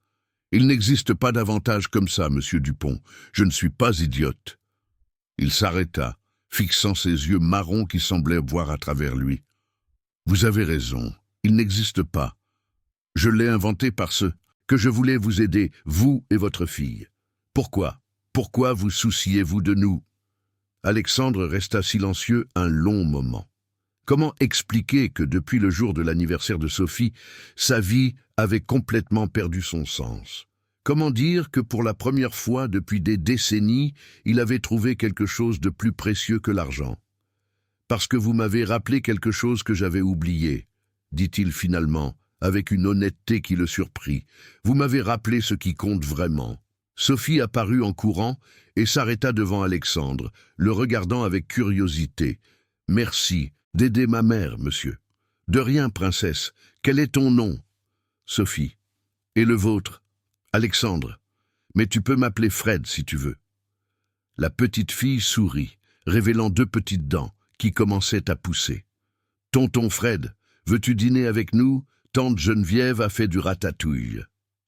« Il n'existe pas d'avantage comme ça, monsieur Dupont. Je ne suis pas idiote. » Il s'arrêta, fixant ses yeux marrons qui semblaient voir à travers lui. « Vous avez raison, il n'existe pas. Je l'ai inventé parce que je voulais vous aider, vous et votre fille. Pourquoi? Pourquoi vous souciez-vous de nous ?» Alexandre resta silencieux un long moment. Comment expliquer que depuis le jour de l'anniversaire de Sophie, sa vie avait complètement perdu son sens? Comment dire que pour la première fois depuis des décennies, il avait trouvé quelque chose de plus précieux que l'argent? « Parce que vous m'avez rappelé quelque chose que j'avais oublié, » dit-il finalement, avec une honnêteté qui le surprit. « Vous m'avez rappelé ce qui compte vraiment. » Sophie apparut en courant et s'arrêta devant Alexandre, le regardant avec curiosité. « Merci d'aider ma mère, monsieur. »« De rien, princesse. Quel est ton nom ?»« Sophie. »« Et le vôtre ?»« Alexandre. Mais tu peux m'appeler Fred si tu veux. » La petite fille sourit, révélant deux petites dents qui commençaient à pousser. « Tonton Fred, veux-tu dîner avec nous? Tante Geneviève a fait du ratatouille. »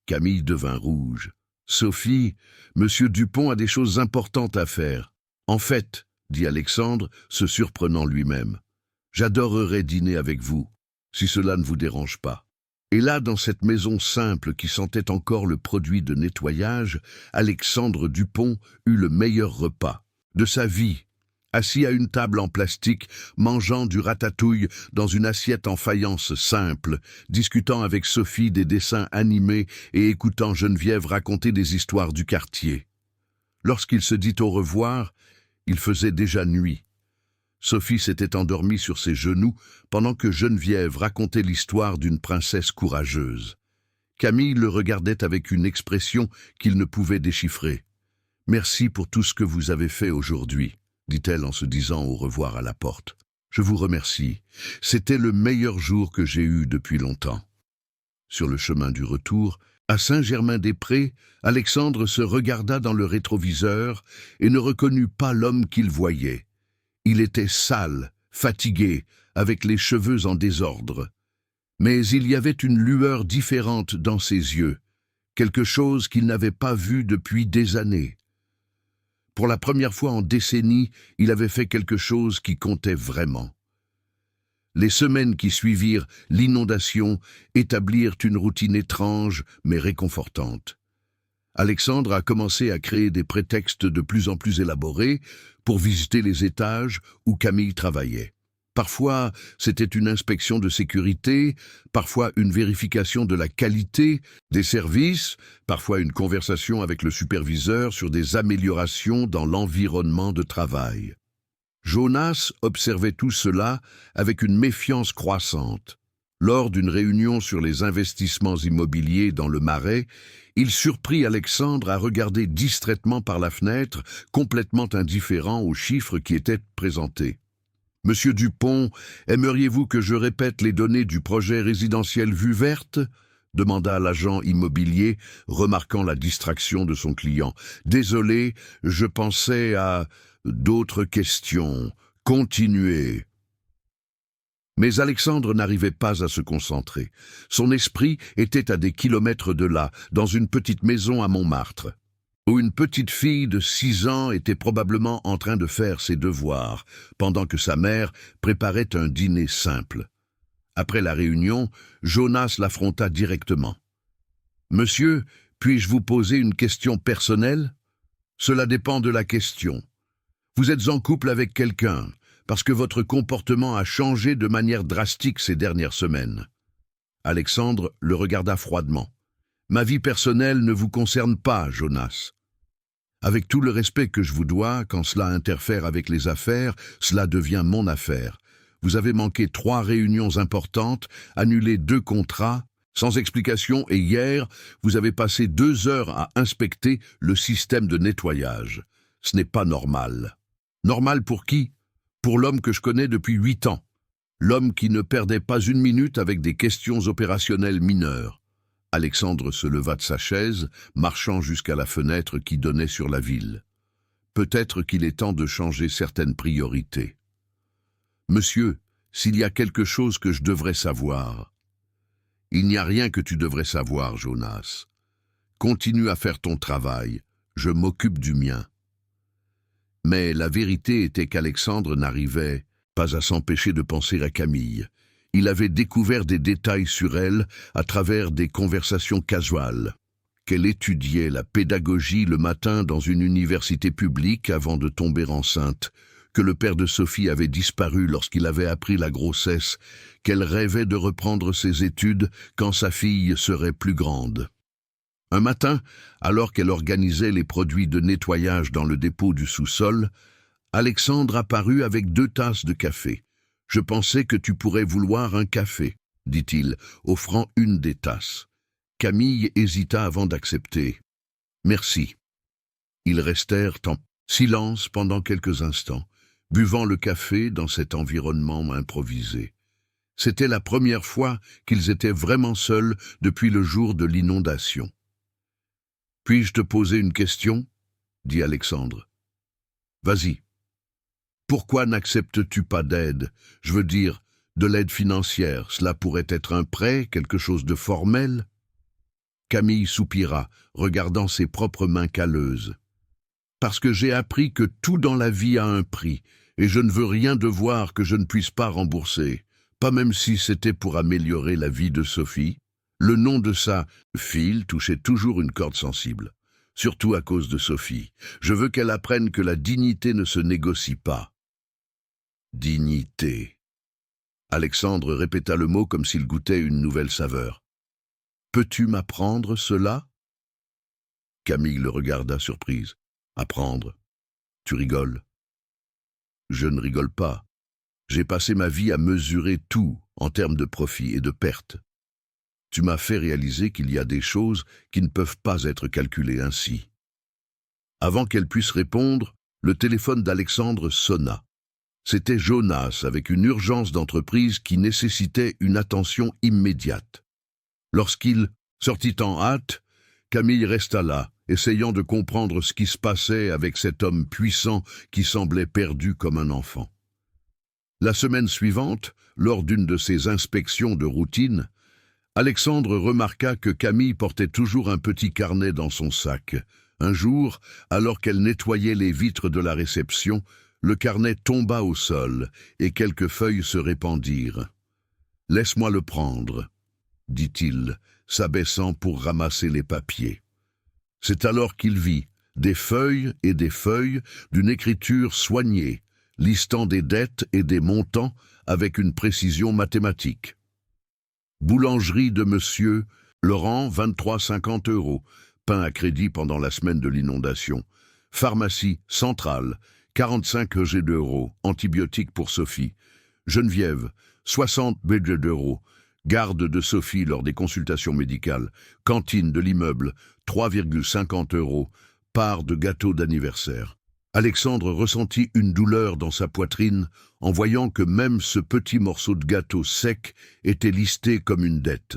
Camille devint rouge. « Sophie, monsieur Dupont a des choses importantes à faire. »« En fait, » dit Alexandre, se surprenant lui-même, « j'adorerais dîner avec vous, si cela ne vous dérange pas. » Et là, dans cette maison simple qui sentait encore le produit de nettoyage, Alexandre Dupont eut le meilleur repas de sa vie, assis à une table en plastique, mangeant du ratatouille dans une assiette en faïence simple, discutant avec Sophie des dessins animés et écoutant Geneviève raconter des histoires du quartier. Lorsqu'il se dit au revoir, il faisait déjà nuit. Sophie s'était endormie sur ses genoux pendant que Geneviève racontait l'histoire d'une princesse courageuse. Camille le regardait avec une expression qu'il ne pouvait déchiffrer. « Merci pour tout ce que vous avez fait aujourd'hui, » dit-elle en se disant au revoir à la porte. « Je vous remercie. C'était le meilleur jour que j'ai eu depuis longtemps. » Sur le chemin du retour, à Saint-Germain-des-Prés, Alexandre se regarda dans le rétroviseur et ne reconnut pas l'homme qu'il voyait. Il était sale, fatigué, avec les cheveux en désordre. Mais il y avait une lueur différente dans ses yeux, quelque chose qu'il n'avait pas vu depuis des années. Pour la première fois en décennies, il avait fait quelque chose qui comptait vraiment. Les semaines qui suivirent l'inondation établirent une routine étrange mais réconfortante. Alexandre a commencé à créer des prétextes de plus en plus élaborés pour visiter les étages où Camille travaillait. Parfois, c'était une inspection de sécurité, parfois une vérification de la qualité des services, parfois une conversation avec le superviseur sur des améliorations dans l'environnement de travail. Jonas observait tout cela avec une méfiance croissante. Lors d'une réunion sur les investissements immobiliers dans le Marais, il surprit Alexandre à regarder distraitement par la fenêtre, complètement indifférent aux chiffres qui étaient présentés. « Monsieur Dupont, aimeriez-vous que je répète les données du projet résidentiel Vue Verte ?» demanda l'agent immobilier, remarquant la distraction de son client. « Désolé, je pensais à d'autres questions. Continuez. » Mais Alexandre n'arrivait pas à se concentrer. Son esprit était à des kilomètres de là, dans une petite maison à Montmartre, où une petite fille de 6 ans était probablement en train de faire ses devoirs, pendant que sa mère préparait un dîner simple. Après la réunion, Jonas l'affronta directement. « Monsieur, puis-je vous poser une question personnelle ? Cela dépend de la question. Vous êtes en couple avec quelqu'un, parce que votre comportement a changé de manière drastique ces dernières semaines. » Alexandre le regarda froidement. « Ma vie personnelle ne vous concerne pas, Jonas. Avec tout le respect que je vous dois, quand cela interfère avec les affaires, cela devient mon affaire. Vous avez manqué 3 réunions importantes, annulé 2 contrats, Sans explication, et hier, vous avez passé 2 heures à inspecter le système de nettoyage. Ce n'est pas normal. Normal pour qui? Pour l'homme que je connais depuis 8 ans. L'homme qui ne perdait pas une minute avec des questions opérationnelles mineures. Alexandre se leva de sa chaise, marchant jusqu'à la fenêtre qui donnait sur la ville. Peut-être qu'il est temps de changer certaines priorités. Monsieur, s'il y a quelque chose que je devrais savoir. Il n'y a rien que tu devrais savoir, Jonas. Continue à faire ton travail, je m'occupe du mien. Mais la vérité était qu'Alexandre n'arrivait pas à s'empêcher de penser à Camille. Il avait découvert des détails sur elle à travers des conversations casuales. Qu'elle étudiait la pédagogie le matin dans une université publique avant de tomber enceinte, que le père de Sophie avait disparu lorsqu'il avait appris la grossesse, qu'elle rêvait de reprendre ses études quand sa fille serait plus grande. Un matin, alors qu'elle organisait les produits de nettoyage dans le dépôt du sous-sol, Alexandre apparut avec 2 tasses de café. « Je pensais que tu pourrais vouloir un café », dit-il, offrant une des tasses. Camille hésita avant d'accepter. « Merci. » Ils restèrent en silence pendant quelques instants, buvant le café dans cet environnement improvisé. C'était la première fois qu'ils étaient vraiment seuls depuis le jour de l'inondation. « Puis-je te poser une question ?» dit Alexandre. « Vas-y. Pourquoi n'acceptes-tu pas d'aide? Je veux dire, de l'aide financière. Cela pourrait être un prêt, quelque chose de formel ?» Camille soupira, regardant ses propres mains calleuses. « Parce que j'ai appris que tout dans la vie a un prix, et je ne veux rien devoir que je ne puisse pas rembourser, pas même si c'était pour améliorer la vie de Sophie. » Le nom de sa fille touchait toujours une corde sensible, surtout à cause de Sophie. Je veux qu'elle apprenne que la dignité ne se négocie pas. Dignité. Alexandre répéta le mot comme s'il goûtait une nouvelle saveur. Peux-tu m'apprendre cela? Camille le regarda surprise. Apprendre? Tu rigoles? Je ne rigole pas. J'ai passé ma vie à mesurer tout en termes de profit et de perte. Tu m'as fait réaliser qu'il y a des choses qui ne peuvent pas être calculées ainsi. Avant qu'elle puisse répondre, le téléphone d'Alexandre sonna. C'était Jonas avec une urgence d'entreprise qui nécessitait une attention immédiate. Lorsqu'il sortit en hâte, Camille resta là, essayant de comprendre ce qui se passait avec cet homme puissant qui semblait perdu comme un enfant. La semaine suivante, lors d'une de ses inspections de routine, Alexandre remarqua que Camille portait toujours un petit carnet dans son sac. Un jour, alors qu'elle nettoyait les vitres de la réception, le carnet tomba au sol et quelques feuilles se répandirent. « Laisse-moi le prendre », dit-il, s'abaissant pour ramasser les papiers. C'est alors qu'il vit des feuilles d'une écriture soignée, listant des dettes et des montants avec une précision mathématique. Boulangerie de Monsieur Laurent, 23,50 €, pain à crédit pendant la semaine de l'inondation. Pharmacie centrale, 45 €, antibiotiques pour Sophie. Geneviève, 60 budget d'euros, garde de Sophie lors des consultations médicales. Cantine de l'immeuble, 3,50 €, part de gâteau d'anniversaire. Alexandre ressentit une douleur dans sa poitrine en voyant que même ce petit morceau de gâteau sec était listé comme une dette.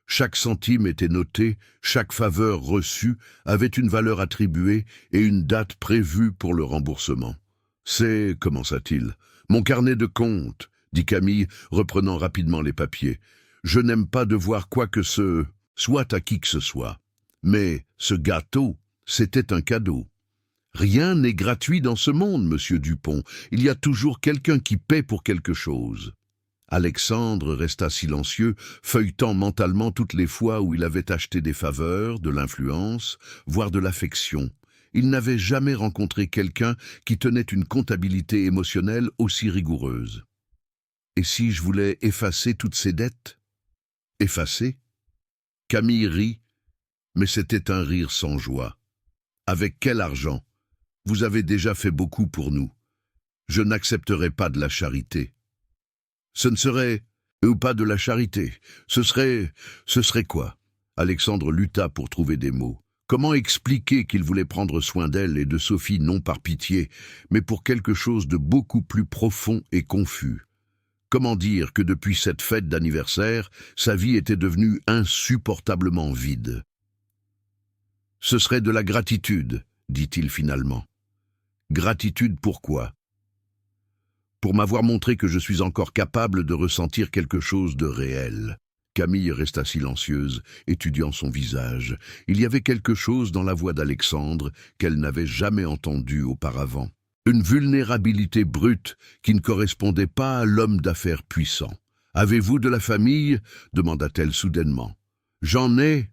Chaque centime était noté, chaque faveur reçue avait une valeur attribuée et une date prévue pour le remboursement. « C'est, commença-t-il, mon carnet de compte, » dit Camille, reprenant rapidement les papiers. « Je n'aime pas devoir quoi que ce soit à qui que ce soit. Mais ce gâteau, c'était un cadeau. Rien n'est gratuit dans ce monde, monsieur Dupont. Il y a toujours quelqu'un qui paie pour quelque chose. » Alexandre resta silencieux, feuilletant mentalement toutes les fois où il avait acheté des faveurs, de l'influence, voire de l'affection. Il n'avait jamais rencontré quelqu'un qui tenait une comptabilité émotionnelle aussi rigoureuse. Et si je voulais effacer toutes ces dettes? Effacer? Camille rit, mais c'était un rire sans joie. Avec quel argent? Vous avez déjà fait beaucoup pour nous. Je n'accepterai pas de la charité. Ce ne serait Ou pas de la charité. Ce serait quoi? Alexandre lutta pour trouver des mots. Comment expliquer qu'il voulait prendre soin d'elle et de Sophie non par pitié, mais pour quelque chose de beaucoup plus profond et confus? Comment dire que depuis cette fête d'anniversaire, sa vie était devenue insupportablement vide? Ce serait de la gratitude, dit-il finalement. Gratitude pourquoi? Pour m'avoir montré que je suis encore capable de ressentir quelque chose de réel. Camille resta silencieuse, étudiant son visage. Il y avait quelque chose dans la voix d'Alexandre qu'elle n'avait jamais entendu auparavant. Une vulnérabilité brute qui ne correspondait pas à l'homme d'affaires puissant. « Avez-vous de la famille ?» demanda-t-elle soudainement. « J'en ai.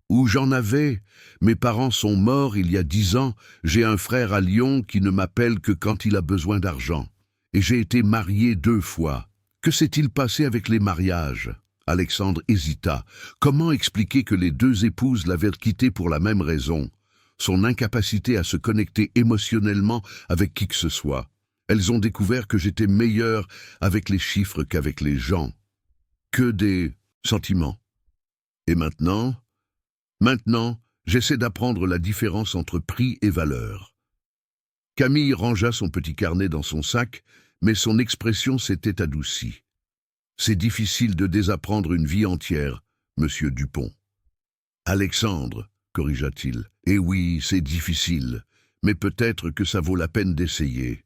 Ou j'en avais. Mes parents sont morts il y a 10 ans. J'ai un frère à Lyon qui ne m'appelle que quand il a besoin d'argent. Et j'ai été marié 2 fois. Que s'est-il passé avec les mariages ?» Alexandre hésita. Comment expliquer que les 2 épouses l'avaient quitté pour la même raison? Son incapacité à se connecter émotionnellement avec qui que ce soit. Elles ont découvert que j'étais meilleur avec les chiffres qu'avec les gens. Que des sentiments. Et maintenant, j'essaie d'apprendre la différence entre prix et valeur. Camille rangea son petit carnet dans son sac, mais son expression s'était adoucie. C'est difficile de désapprendre une vie entière, monsieur Dupont. Alexandre, corrigea-t-il. Eh oui, c'est difficile, mais peut-être que ça vaut la peine d'essayer.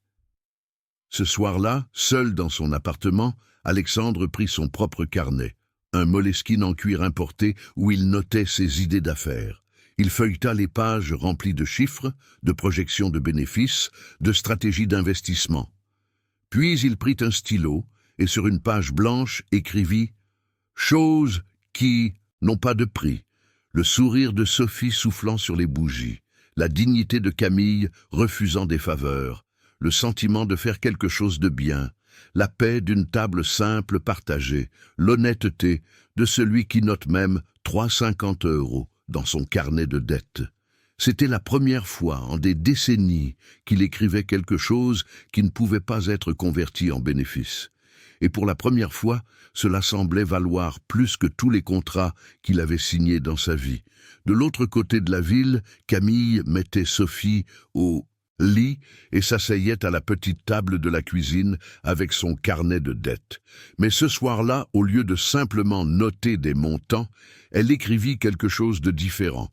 Ce soir-là, seul dans son appartement, Alexandre prit son propre carnet, un Moleskine en cuir importé où il notait ses idées d'affaires. Il feuilleta les pages remplies de chiffres, de projections de bénéfices, de stratégies d'investissement. Puis il prit un stylo et sur une page blanche écrivit « Choses qui n'ont pas de prix ». Le sourire de Sophie soufflant sur les bougies, la dignité de Camille refusant des faveurs, le sentiment de faire quelque chose de bien, la paix d'une table simple partagée, l'honnêteté de celui qui note même 3,50 € dans son carnet de dettes. C'était la première fois en des décennies qu'il écrivait quelque chose qui ne pouvait pas être converti en bénéfice. Et pour la première fois, cela semblait valoir plus que tous les contrats qu'il avait signés dans sa vie. De l'autre côté de la ville, Camille mettait Sophie au lit et s'asseyait à la petite table de la cuisine avec son carnet de dettes. Mais ce soir-là, au lieu de simplement noter des montants, elle écrivit quelque chose de différent.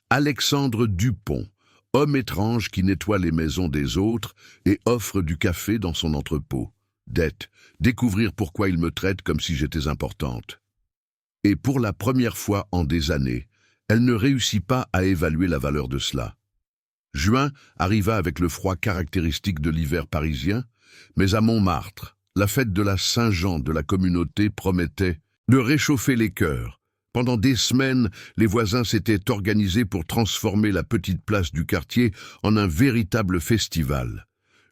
Alexandre Dupont, homme étrange qui nettoie les maisons des autres et offre du café dans son entrepôt. Dette, découvrir pourquoi il me traite comme si j'étais importante. Et pour la première fois en des années, elle ne réussit pas à évaluer la valeur de cela. Juin arriva avec le froid caractéristique de l'hiver parisien, mais à Montmartre, la fête de la Saint-Jean de la communauté promettait de réchauffer les cœurs. Pendant des semaines, les voisins s'étaient organisés pour transformer la petite place du quartier en un véritable festival.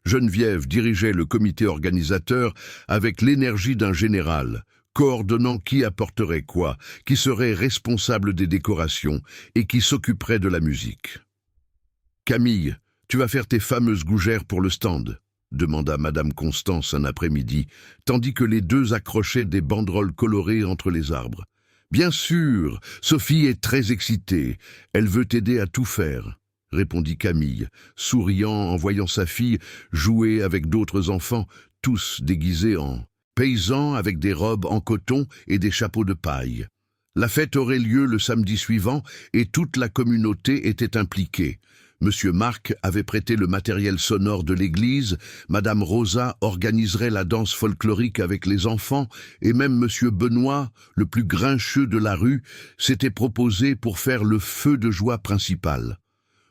Geneviève dirigeait le comité organisateur avec l'énergie d'un général, coordonnant qui apporterait quoi, qui serait responsable des décorations et qui s'occuperait de la musique. « Camille, tu vas faire tes fameuses gougères pour le stand ?» demanda Madame Constance un après-midi, tandis que les 2 accrochaient des banderoles colorées entre les arbres. « Bien sûr, Sophie est très excitée, elle veut t'aider à tout faire. » répondit Camille, souriant en voyant sa fille jouer avec d'autres enfants, tous déguisés en paysans avec des robes en coton et des chapeaux de paille. La fête aurait lieu le samedi suivant et toute la communauté était impliquée. Monsieur Marc avait prêté le matériel sonore de l'église, Madame Rosa organiserait la danse folklorique avec les enfants, et même Monsieur Benoît, le plus grincheux de la rue, s'était proposé pour faire le feu de joie principal.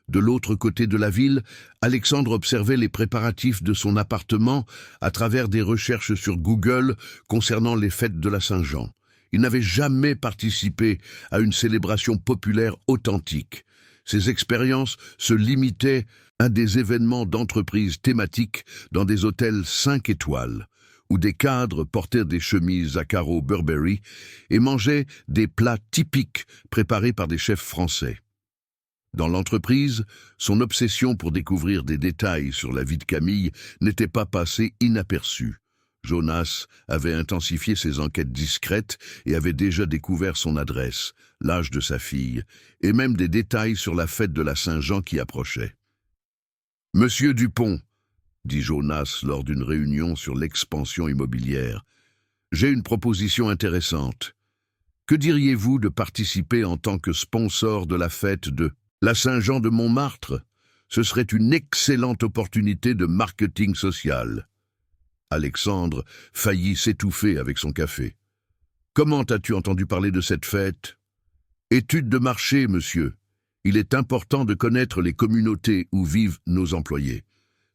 De l'autre côté de la ville, Alexandre observait les préparatifs de son appartement à travers des recherches sur Google concernant les fêtes de la Saint-Jean. Il n'avait jamais participé à une célébration populaire authentique. Ses expériences se limitaient à des événements d'entreprise thématiques dans des hôtels 5 étoiles, où des cadres portaient des chemises à carreaux Burberry et mangeaient des plats typiques préparés par des chefs français. Dans l'entreprise, son obsession pour découvrir des détails sur la vie de Camille n'était pas passée inaperçue. Jonas avait intensifié ses enquêtes discrètes et avait déjà découvert son adresse, l'âge de sa fille, et même des détails sur la fête de la Saint-Jean qui approchait. « Monsieur Dupont, » dit Jonas lors d'une réunion sur l'expansion immobilière, « j'ai une proposition intéressante. Que diriez-vous de participer en tant que sponsor de la fête de la Saint-Jean de Montmartre? Ce serait une excellente opportunité de marketing social. » Alexandre faillit s'étouffer avec son café. « Comment as-tu entendu parler de cette fête? »« Étude de marché, monsieur. Il est important de connaître les communautés où vivent nos employés. »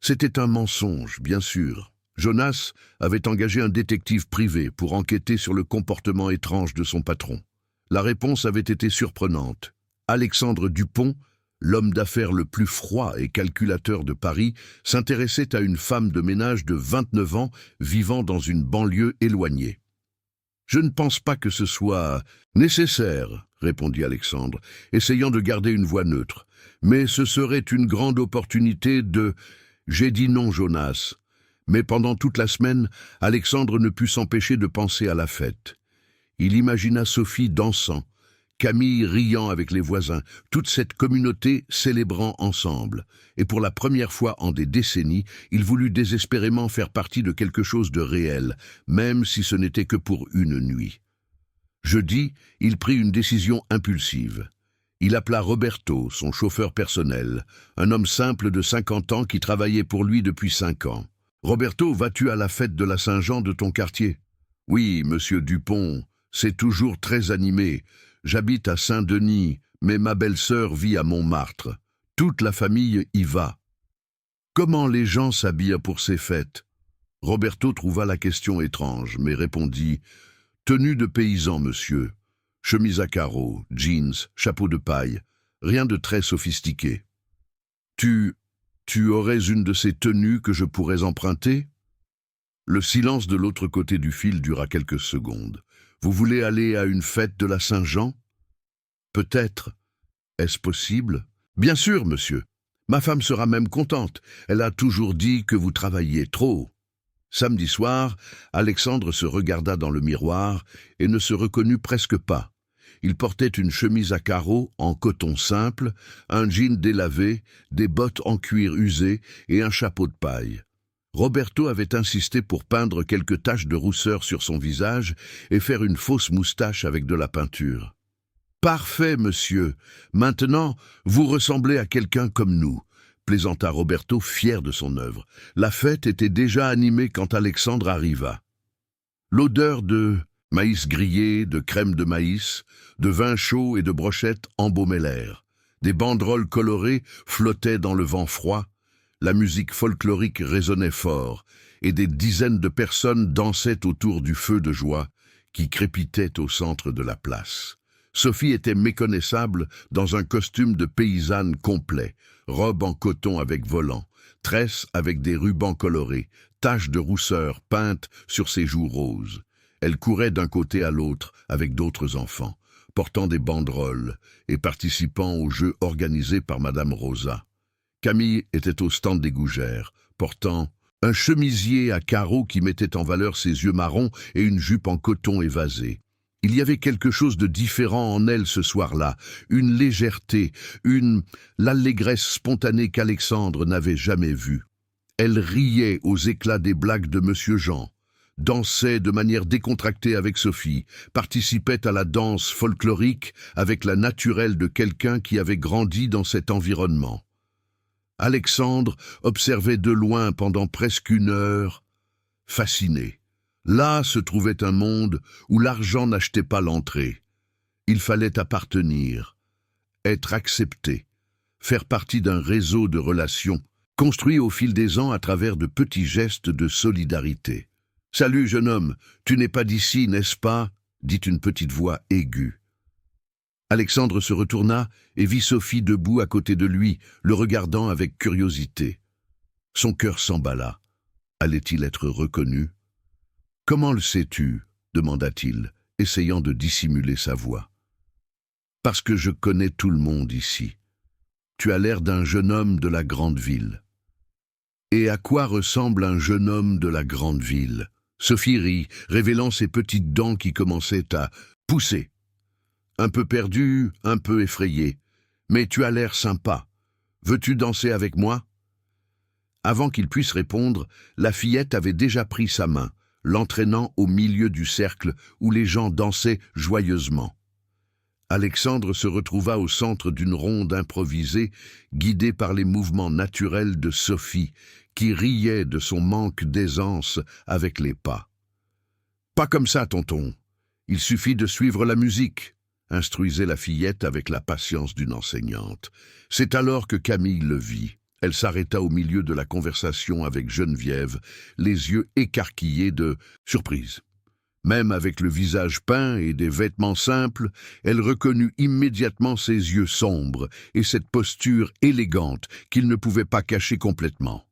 C'était un mensonge, bien sûr. Jonas avait engagé un détective privé pour enquêter sur le comportement étrange de son patron. La réponse avait été surprenante. Alexandre Dupont, l'homme d'affaires le plus froid et calculateur de Paris, s'intéressait à une femme de ménage de 29 ans vivant dans une banlieue éloignée. « Je ne pense pas que ce soit nécessaire, » répondit Alexandre, essayant de garder une voix neutre. « Mais ce serait une grande opportunité de... » J'ai dit non, Jonas. Mais pendant toute la semaine, Alexandre ne put s'empêcher de penser à la fête. Il imagina Sophie dansant, Camille riant avec les voisins, toute cette communauté célébrant ensemble. Et pour la première fois en des décennies, il voulut désespérément faire partie de quelque chose de réel, même si ce n'était que pour une nuit. Jeudi, il prit une décision impulsive. Il appela Roberto, son chauffeur personnel, un homme simple de 50 ans qui travaillait pour lui depuis 5 ans. « Roberto, vas-tu à la fête de la Saint-Jean de ton quartier ?»« Oui, monsieur Dupont, c'est toujours très animé. J'habite à Saint-Denis, mais ma belle-sœur vit à Montmartre. Toute la famille y va. »« Comment les gens s'habillent pour ces fêtes ?» Roberto trouva la question étrange, mais répondit « Tenue de paysan, monsieur. Chemise à carreaux, jeans, chapeau de paille, rien de très sophistiqué. Tu aurais une de ces tenues que je pourrais emprunter ?» Le silence de l'autre côté du fil dura quelques secondes. « Vous voulez aller à une fête de la Saint-Jean ?»« Peut-être. Est-ce possible ?»« Bien sûr, monsieur. Ma femme sera même contente. Elle a toujours dit que vous travailliez trop. » Samedi soir, Alexandre se regarda dans le miroir et ne se reconnut presque pas. Il portait une chemise à carreaux en coton simple, un jean délavé, des bottes en cuir usé et un chapeau de paille. Roberto avait insisté pour peindre quelques taches de rousseur sur son visage et faire une fausse moustache avec de la peinture. « Parfait, monsieur. Maintenant, vous ressemblez à quelqu'un comme nous. » plaisanta Roberto, fier de son œuvre. La fête était déjà animée quand Alexandre arriva. L'odeur de maïs grillé, de crème de maïs, de vin chaud et de brochettes embaumait l'air. Des banderoles colorées flottaient dans le vent froid, la musique folklorique résonnait fort, et des dizaines de personnes dansaient autour du feu de joie qui crépitait au centre de la place. Sophie était méconnaissable dans un costume de paysanne complet, robe en coton avec volant, tresse avec des rubans colorés, taches de rousseur peintes sur ses joues roses. Elle courait d'un côté à l'autre avec d'autres enfants, portant des banderoles et participant aux jeux organisés par Madame Rosa. Camille était au stand des gougères, portant un chemisier à carreaux qui mettait en valeur ses yeux marrons et une jupe en coton évasée. Il y avait quelque chose de différent en elle ce soir-là, une légèreté, l'allégresse spontanée qu'Alexandre n'avait jamais vue. Elle riait aux éclats des blagues de Monsieur Jean, dansait de manière décontractée avec Sophie, participait à la danse folklorique avec la naturelle de quelqu'un qui avait grandi dans cet environnement. Alexandre observait de loin pendant presque 1 heure, fasciné. Là se trouvait un monde où l'argent n'achetait pas l'entrée. Il fallait appartenir, être accepté, faire partie d'un réseau de relations, construit au fil des ans à travers de petits gestes de solidarité. « Salut, jeune homme, tu n'es pas d'ici, n'est-ce pas ?» dit une petite voix aiguë. Alexandre se retourna et vit Sophie debout à côté de lui, le regardant avec curiosité. Son cœur s'emballa. Allait-il être reconnu ? « Comment le sais-tu » demanda-t-il, essayant de dissimuler sa voix. « Parce que je connais tout le monde ici. Tu as l'air d'un jeune homme de la grande ville. » « Et à quoi ressemble un jeune homme de la grande ville » Sophie rit, révélant ses petites dents qui commençaient à pousser. Un peu perdue, un peu effrayée. Mais tu as l'air sympa. Veux-tu danser avec moi? Avant qu'il puisse répondre, la fillette avait déjà pris sa main, l'entraînant au milieu du cercle où les gens dansaient joyeusement. Alexandre se retrouva au centre d'une ronde improvisée, guidé par les mouvements naturels de Sophie, qui riait de son manque d'aisance avec les pas. « Pas comme ça, tonton. Il suffit de suivre la musique », instruisait la fillette avec la patience d'une enseignante. C'est alors que Camille le vit. Elle s'arrêta au milieu de la conversation avec Geneviève, les yeux écarquillés de surprise. Même avec le visage peint et des vêtements simples, elle reconnut immédiatement ses yeux sombres et cette posture élégante qu'il ne pouvait pas cacher complètement.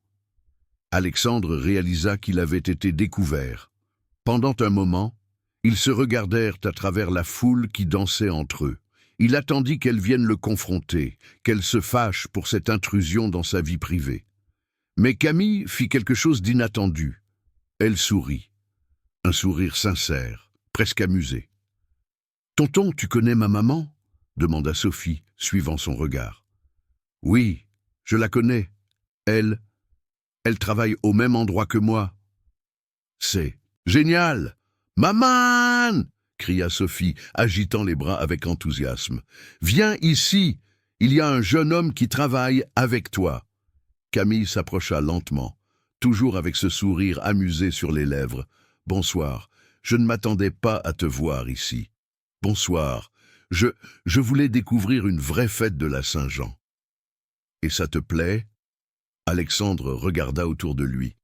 Alexandre réalisa qu'il avait été découvert. Pendant un moment, ils se regardèrent à travers la foule qui dansait entre eux. Il attendit qu'elle vienne le confronter, qu'elle se fâche pour cette intrusion dans sa vie privée. Mais Camille fit quelque chose d'inattendu. Elle sourit. Un sourire sincère, presque amusé. « Tonton, tu connais ma maman ?» demanda Sophie, suivant son regard. « Oui, je la connais. Elle travaille au même endroit que moi. »« C'est génial !»« Maman !» cria Sophie, agitant les bras avec enthousiasme. « Viens ici, il y a un jeune homme qui travaille avec toi. » Camille s'approcha lentement, toujours avec ce sourire amusé sur les lèvres. « Bonsoir, je ne m'attendais pas à te voir ici. Bonsoir, je voulais découvrir une vraie fête de la Saint-Jean. »« Et ça te plaît ?» Alexandre regarda autour de lui.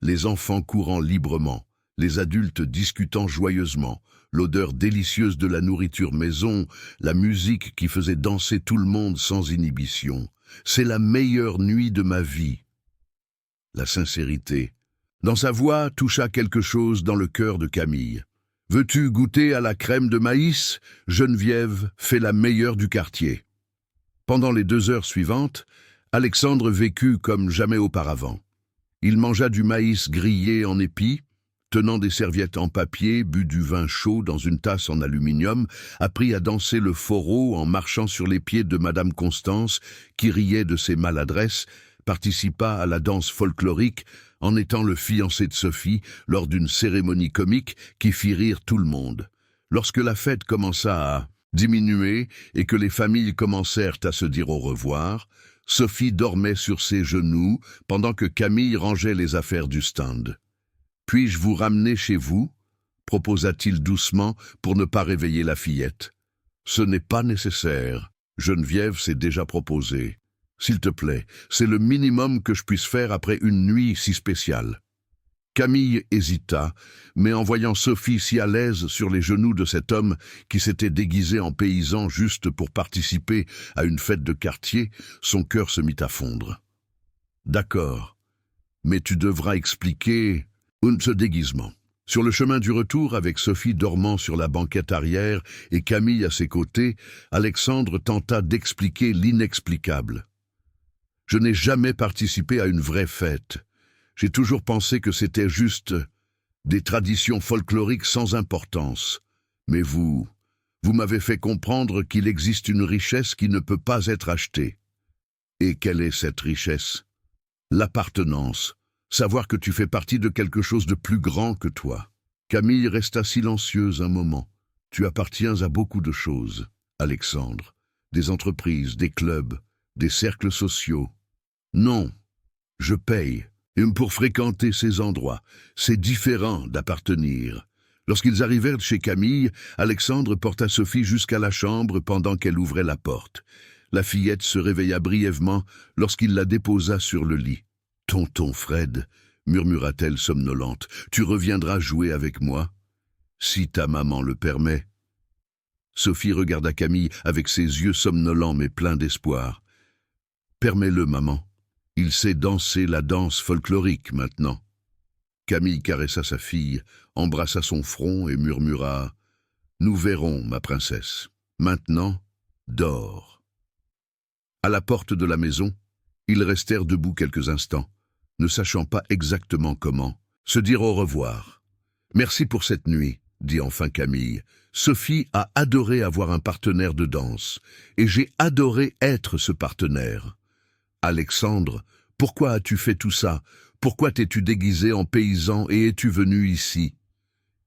Les enfants courant librement, les adultes discutant joyeusement, l'odeur délicieuse de la nourriture maison, la musique qui faisait danser tout le monde sans inhibition. C'est la meilleure nuit de ma vie. La sincérité. Dans sa voix toucha quelque chose dans le cœur de Camille. « Veux-tu goûter à la crème de maïs? Geneviève fait la meilleure du quartier. » Pendant les 2 heures suivantes, Alexandre vécut comme jamais auparavant. Il mangea du maïs grillé en épis, tenant des serviettes en papier, but du vin chaud dans une tasse en aluminium, apprit à danser le foro en marchant sur les pieds de Madame Constance, qui riait de ses maladresses, participa à la danse folklorique en étant le fiancé de Sophie lors d'une cérémonie comique qui fit rire tout le monde. Lorsque la fête commença à diminuer et que les familles commencèrent à se dire au revoir, Sophie dormait sur ses genoux pendant que Camille rangeait les affaires du stand. « Puis-je vous ramener chez vous ?» proposa-t-il doucement pour ne pas réveiller la fillette. « Ce n'est pas nécessaire. Geneviève s'est déjà proposée. S'il te plaît, c'est le minimum que je puisse faire après une nuit si spéciale. » Camille hésita, mais en voyant Sophie si à l'aise sur les genoux de cet homme qui s'était déguisé en paysan juste pour participer à une fête de quartier, son cœur se mit à fondre. « D'accord, mais tu devras expliquer ce déguisement. » Sur le chemin du retour, avec Sophie dormant sur la banquette arrière et Camille à ses côtés, Alexandre tenta d'expliquer l'inexplicable. « Je n'ai jamais participé à une vraie fête. J'ai toujours pensé que c'était juste des traditions folkloriques sans importance. Mais vous m'avez fait comprendre qu'il existe une richesse qui ne peut pas être achetée. Et quelle est cette richesse? L'appartenance, savoir que tu fais partie de quelque chose de plus grand que toi. » Camille resta silencieuse un moment. « Tu appartiens à beaucoup de choses, Alexandre. Des entreprises, des clubs, des cercles sociaux. Non, je paye. Et pour fréquenter ces endroits, c'est différent d'appartenir. » Lorsqu'ils arrivèrent chez Camille, Alexandre porta Sophie jusqu'à la chambre pendant qu'elle ouvrait la porte. La fillette se réveilla brièvement lorsqu'il la déposa sur le lit. « Tonton Fred, » murmura-t-elle somnolente, « tu reviendras jouer avec moi, si ta maman le permet. » Sophie regarda Camille avec ses yeux somnolents mais pleins d'espoir. « Permets-le, maman. Il sait danser la danse folklorique maintenant. » Camille caressa sa fille, embrassa son front et murmura « Nous verrons, ma princesse. Maintenant, dors. » À la porte de la maison, ils restèrent debout quelques instants, ne sachant pas exactement comment se dire au revoir. Merci pour cette nuit, dit enfin Camille. Sophie a adoré avoir un partenaire de danse, et j'ai adoré être ce partenaire. Alexandre, pourquoi as-tu fait tout ça? Pourquoi t'es-tu déguisé en paysan et es-tu venu ici?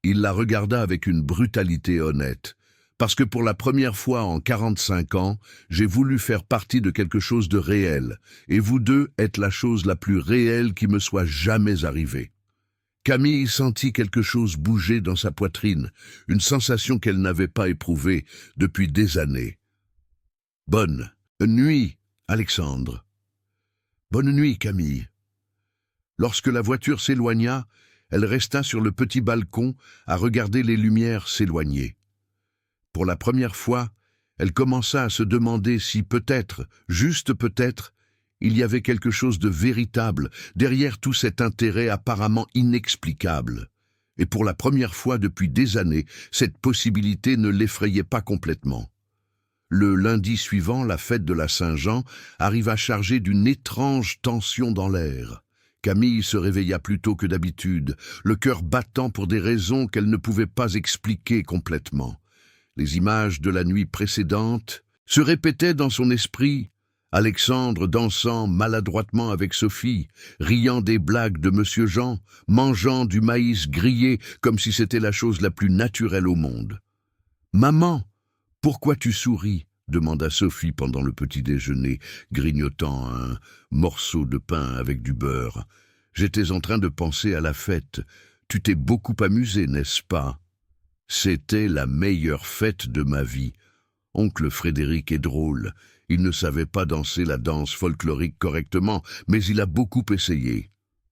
Il la regarda avec une brutalité honnête. Parce que pour la première fois en 45 ans, j'ai voulu faire partie de quelque chose de réel, et vous deux êtes la chose la plus réelle qui me soit jamais arrivée. Camille sentit quelque chose bouger dans sa poitrine, une sensation qu'elle n'avait pas éprouvée depuis des années. « Bonne nuit, Alexandre. »« Bonne nuit, Camille. » Lorsque la voiture s'éloigna, elle resta sur le petit balcon à regarder les lumières s'éloigner. Pour la première fois, elle commença à se demander si peut-être, juste peut-être, il y avait quelque chose de véritable derrière tout cet intérêt apparemment inexplicable. Et pour la première fois depuis des années, cette possibilité ne l'effrayait pas complètement. Le lundi suivant, la fête de la Saint-Jean arriva chargée d'une étrange tension dans l'air. Camille se réveilla plus tôt que d'habitude, le cœur battant pour des raisons qu'elle ne pouvait pas expliquer complètement. Les images de la nuit précédente se répétaient dans son esprit. Alexandre dansant maladroitement avec Sophie, riant des blagues de Monsieur Jean, mangeant du maïs grillé comme si c'était la chose la plus naturelle au monde. « Maman, pourquoi tu souris ?» demanda Sophie pendant le petit déjeuner, grignotant un morceau de pain avec du beurre. « J'étais en train de penser à la fête. Tu t'es beaucoup amusé, n'est-ce pas ? » « C'était la meilleure fête de ma vie. Oncle Frédéric est drôle. Il ne savait pas danser la danse folklorique correctement, mais il a beaucoup essayé. »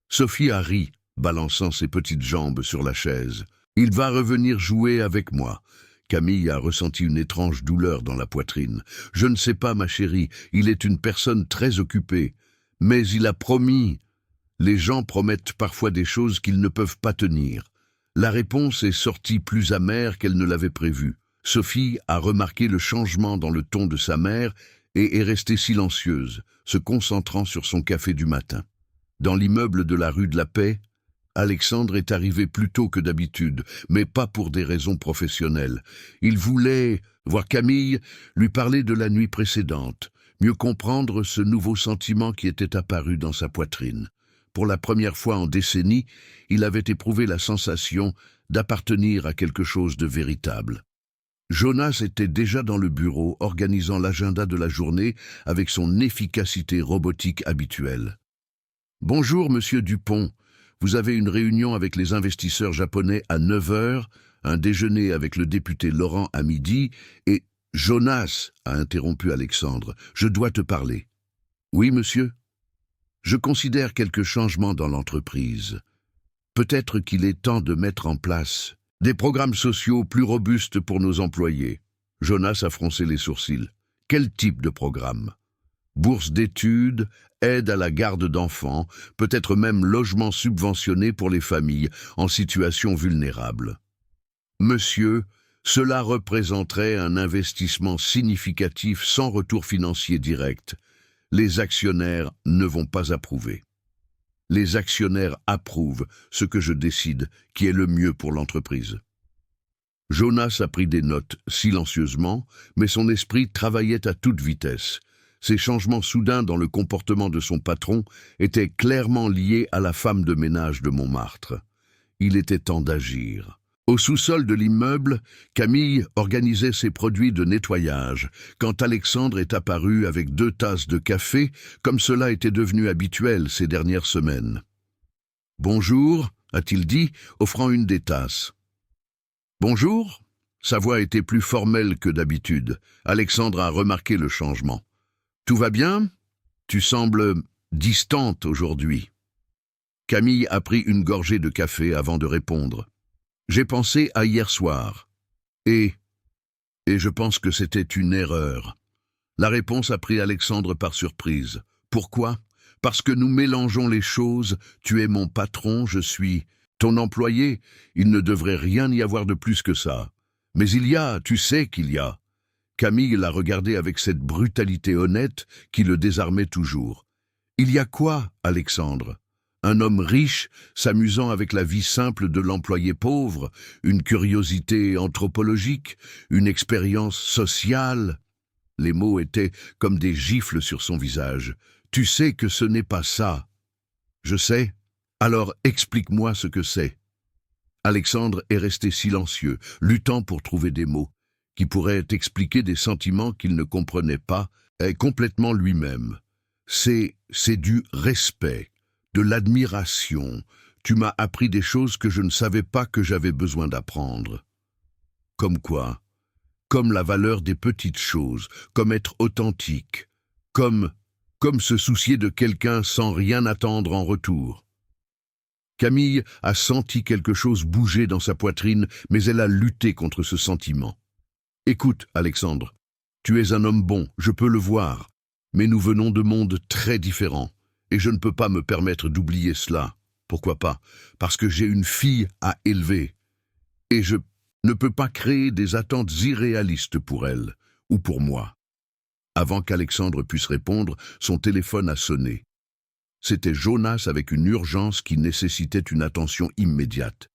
Sophie a ri, balançant ses petites jambes sur la chaise. « Il va revenir jouer avec moi. » Camille a ressenti une étrange douleur dans la poitrine. « Je ne sais pas, ma chérie, il est une personne très occupée. Mais il a promis. Les gens promettent parfois des choses qu'ils ne peuvent pas tenir. » La réponse est sortie plus amère qu'elle ne l'avait prévu. Sophie a remarqué le changement dans le ton de sa mère et est restée silencieuse, se concentrant sur son café du matin. Dans l'immeuble de la rue de la Paix, Alexandre est arrivé plus tôt que d'habitude, mais pas pour des raisons professionnelles. Il voulait voir Camille, lui parler de la nuit précédente, mieux comprendre ce nouveau sentiment qui était apparu dans sa poitrine. Pour la première fois en décennies, il avait éprouvé la sensation d'appartenir à quelque chose de véritable. Jonas était déjà dans le bureau, organisant l'agenda de la journée avec son efficacité robotique habituelle. « Bonjour, monsieur Dupont. Vous avez une réunion avec les investisseurs japonais à 9 heures, un déjeuner avec le député Laurent à midi, et... »« Jonas, a interrompu Alexandre, je dois te parler. »« Oui, monsieur ? » « Je considère quelques changements dans l'entreprise. Peut-être qu'il est temps de mettre en place des programmes sociaux plus robustes pour nos employés. » Jonas a froncé les sourcils. « Quel type de programme ? Bourse d'études, aide à la garde d'enfants, peut-être même logement subventionné pour les familles en situation vulnérable. » « Monsieur, cela représenterait un investissement significatif sans retour financier direct. Les actionnaires ne vont pas approuver. Les actionnaires approuvent ce que je décide qui est le mieux pour l'entreprise. » Jonas a pris des notes silencieusement, mais son esprit travaillait à toute vitesse. Ces changements soudains dans le comportement de son patron étaient clairement liés à la femme de ménage de Montmartre. Il était temps d'agir. Au sous-sol de l'immeuble, Camille organisait ses produits de nettoyage, quand Alexandre est apparu avec 2 tasses de café, comme cela était devenu habituel ces dernières semaines. « Bonjour, a-t-il dit, offrant une des tasses. « Bonjour ?» Sa voix était plus formelle que d'habitude. Alexandre a remarqué le changement. « Tout va bien ? Tu sembles distante aujourd'hui. » Camille a pris une gorgée de café avant de répondre. J'ai pensé à hier soir. Et je pense que c'était une erreur. La réponse a pris Alexandre par surprise. Pourquoi ? Parce que nous mélangeons les choses. Tu es mon patron, je suis ton employé. Il ne devrait rien y avoir de plus que ça. Mais il y a, tu sais qu'il y a. Camille l'a regardé avec cette brutalité honnête qui le désarmait toujours. Il y a quoi, Alexandre ? Un homme riche, s'amusant avec la vie simple de l'employé pauvre, une curiosité anthropologique, une expérience sociale. Les mots étaient comme des gifles sur son visage. Tu sais que ce n'est pas ça. Je sais. Alors explique-moi ce que c'est. Alexandre est resté silencieux, luttant pour trouver des mots qui pourraient expliquer des sentiments qu'il ne comprenait pas, et complètement lui-même. C'est du respect, de l'admiration. Tu m'as appris des choses que je ne savais pas que j'avais besoin d'apprendre. Comme quoi? Comme la valeur des petites choses, comme être authentique, comme se soucier de quelqu'un sans rien attendre en retour. Camille a senti quelque chose bouger dans sa poitrine, mais elle a lutté contre ce sentiment. Écoute, Alexandre, tu es un homme bon, je peux le voir, mais nous venons de mondes très différents, et je ne peux pas me permettre d'oublier cela. Pourquoi pas? Parce que j'ai une fille à élever, et je ne peux pas créer des attentes irréalistes pour elle, ou pour moi. Avant qu'Alexandre puisse répondre, son téléphone a sonné. C'était Jonas avec une urgence qui nécessitait une attention immédiate.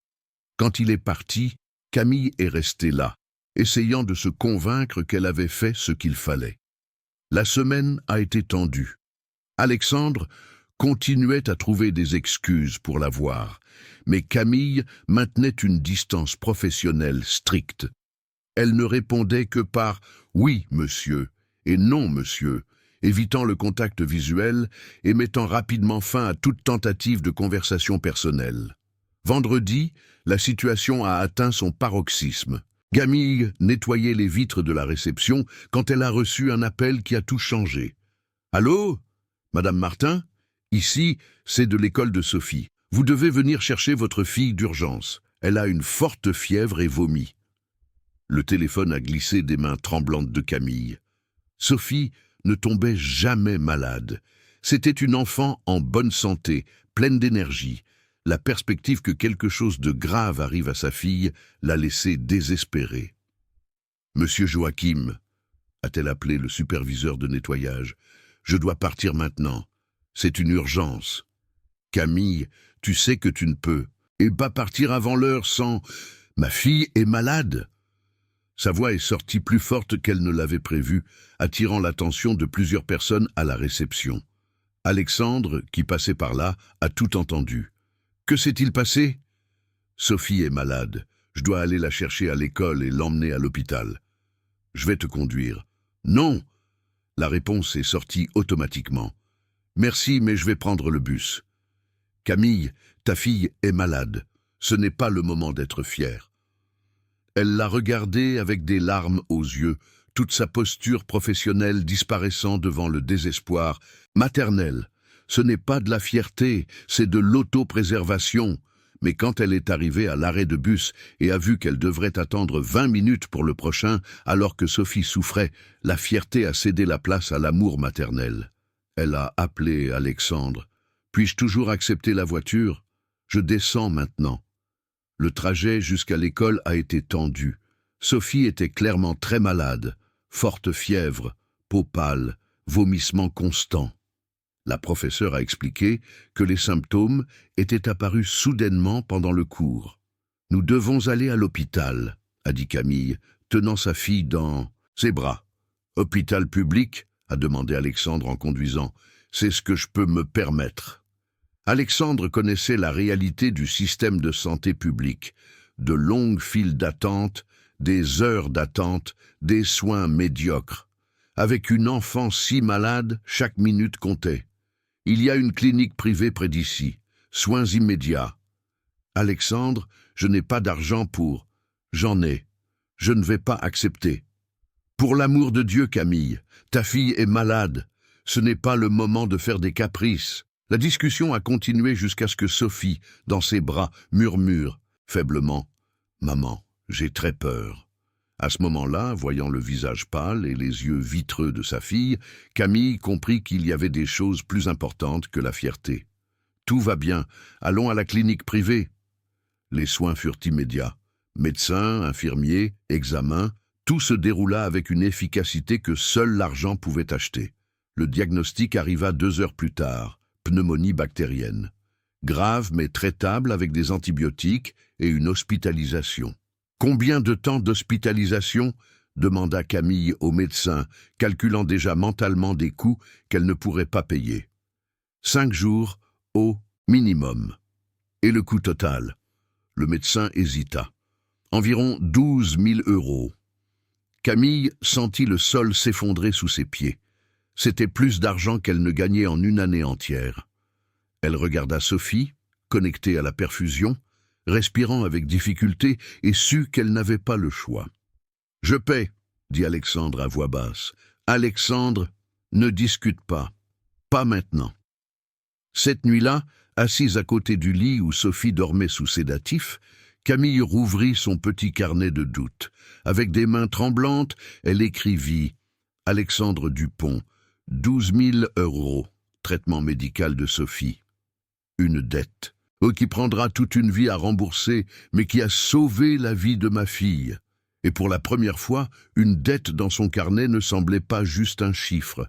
Quand il est parti, Camille est restée là, essayant de se convaincre qu'elle avait fait ce qu'il fallait. La semaine a été tendue. Alexandre continuait à trouver des excuses pour la voir, mais Camille maintenait une distance professionnelle stricte. Elle ne répondait que par « oui, monsieur » et « non, monsieur », évitant le contact visuel et mettant rapidement fin à toute tentative de conversation personnelle. Vendredi, la situation a atteint son paroxysme. Camille nettoyait les vitres de la réception quand elle a reçu un appel qui a tout changé. « Allô, Madame Martin? Ici, c'est de l'école de Sophie. Vous devez venir chercher votre fille d'urgence. Elle a une forte fièvre et vomit. » Le téléphone a glissé des mains tremblantes de Camille. Sophie ne tombait jamais malade. C'était une enfant en bonne santé, pleine d'énergie. La perspective que quelque chose de grave arrive à sa fille l'a laissée désespérée. « Monsieur Joachim » a-t-elle appelé le superviseur de nettoyage. « Je dois partir maintenant. C'est une urgence. »« Camille, tu sais que tu ne peux. Et pas partir avant l'heure sans... Ma fille est malade !» Sa voix est sortie plus forte qu'elle ne l'avait prévu, attirant l'attention de plusieurs personnes à la réception. Alexandre, qui passait par là, a tout entendu. « Que s'est-il passé ?»« Sophie est malade. Je dois aller la chercher à l'école et l'emmener à l'hôpital. »« Je vais te conduire. »« Non !» La réponse est sortie automatiquement. « Merci, mais je vais prendre le bus. »« Camille, ta fille est malade. Ce n'est pas le moment d'être fière. » Elle l'a regardé avec des larmes aux yeux, toute sa posture professionnelle disparaissant devant le désespoir maternel. Ce n'est pas de la fierté, c'est de l'autopréservation. Mais quand elle est arrivée à l'arrêt de bus et a vu qu'elle devrait attendre 20 minutes pour le prochain, alors que Sophie souffrait, la fierté a cédé la place à l'amour maternel. Elle a appelé Alexandre. « Puis-je toujours accepter la voiture? Je descends maintenant. » Le trajet jusqu'à l'école a été tendu. Sophie était clairement très malade, forte fièvre, peau pâle, vomissements constants. La professeure a expliqué que les symptômes étaient apparus soudainement pendant le cours. « Nous devons aller à l'hôpital », a dit Camille, tenant sa fille dans ses bras. « Hôpital public ?» a demandé Alexandre en conduisant. « C'est ce que je peux me permettre. » Alexandre connaissait la réalité du système de santé publique, de longues files d'attente, des heures d'attente, des soins médiocres. Avec une enfant si malade, chaque minute comptait. Il y a une clinique privée près d'ici, soins immédiats. Alexandre, je n'ai pas d'argent pour... J'en ai. Je ne vais pas accepter. Pour l'amour de Dieu, Camille, ta fille est malade. Ce n'est pas le moment de faire des caprices. La discussion a continué jusqu'à ce que Sophie, dans ses bras, murmure faiblement « Maman, j'ai très peur ». À ce moment-là, voyant le visage pâle et les yeux vitreux de sa fille, Camille comprit qu'il y avait des choses plus importantes que la fierté. « Tout va bien, allons à la clinique privée ». Les soins furent immédiats. Médecins, infirmiers, examens, tout se déroula avec une efficacité que seul l'argent pouvait acheter. Le diagnostic arriva 2 heures plus tard. Pneumonie bactérienne. grave mais traitable avec des antibiotiques et une hospitalisation. Combien de temps d'hospitalisation ? Demanda Camille au médecin, calculant déjà mentalement des coûts qu'elle ne pourrait pas payer. 5 jours au minimum. Et le coût total ? Le médecin hésita. Environ 12 000 €. Camille sentit le sol s'effondrer sous ses pieds. C'était plus d'argent qu'elle ne gagnait en une année entière. Elle regarda Sophie, connectée à la perfusion, respirant avec difficulté, et sut qu'elle n'avait pas le choix. « Je paie », dit Alexandre à voix basse. « Alexandre, ne discute pas. Pas maintenant. » Cette nuit-là, assise à côté du lit où Sophie dormait sous sédatif, Camille rouvrit son petit carnet de doutes. Avec des mains tremblantes, elle écrivit « Alexandre Dupont, 12 000 €, traitement médical de Sophie. Une dette, qui prendra toute une vie à rembourser, mais qui a sauvé la vie de ma fille. » Et pour la première fois, une dette dans son carnet ne semblait pas juste un chiffre.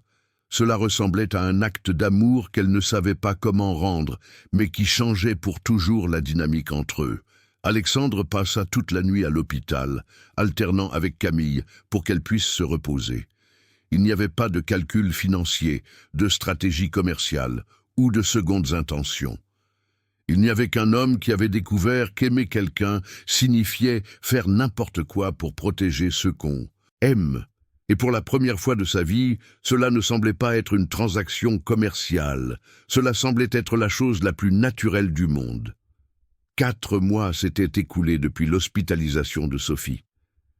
Cela ressemblait à un acte d'amour qu'elle ne savait pas comment rendre, mais qui changeait pour toujours la dynamique entre eux. Alexandre passa toute la nuit à l'hôpital, alternant avec Camille pour qu'elle puisse se reposer. Il n'y avait pas de calcul financier, de stratégie commerciale ou de secondes intentions. Il n'y avait qu'un homme qui avait découvert qu'aimer quelqu'un signifiait faire n'importe quoi pour protéger ceux qu'on aime. Et pour la première fois de sa vie, cela ne semblait pas être une transaction commerciale. Cela semblait être la chose la plus naturelle du monde. 4 mois s'étaient écoulés depuis l'hospitalisation de Sophie.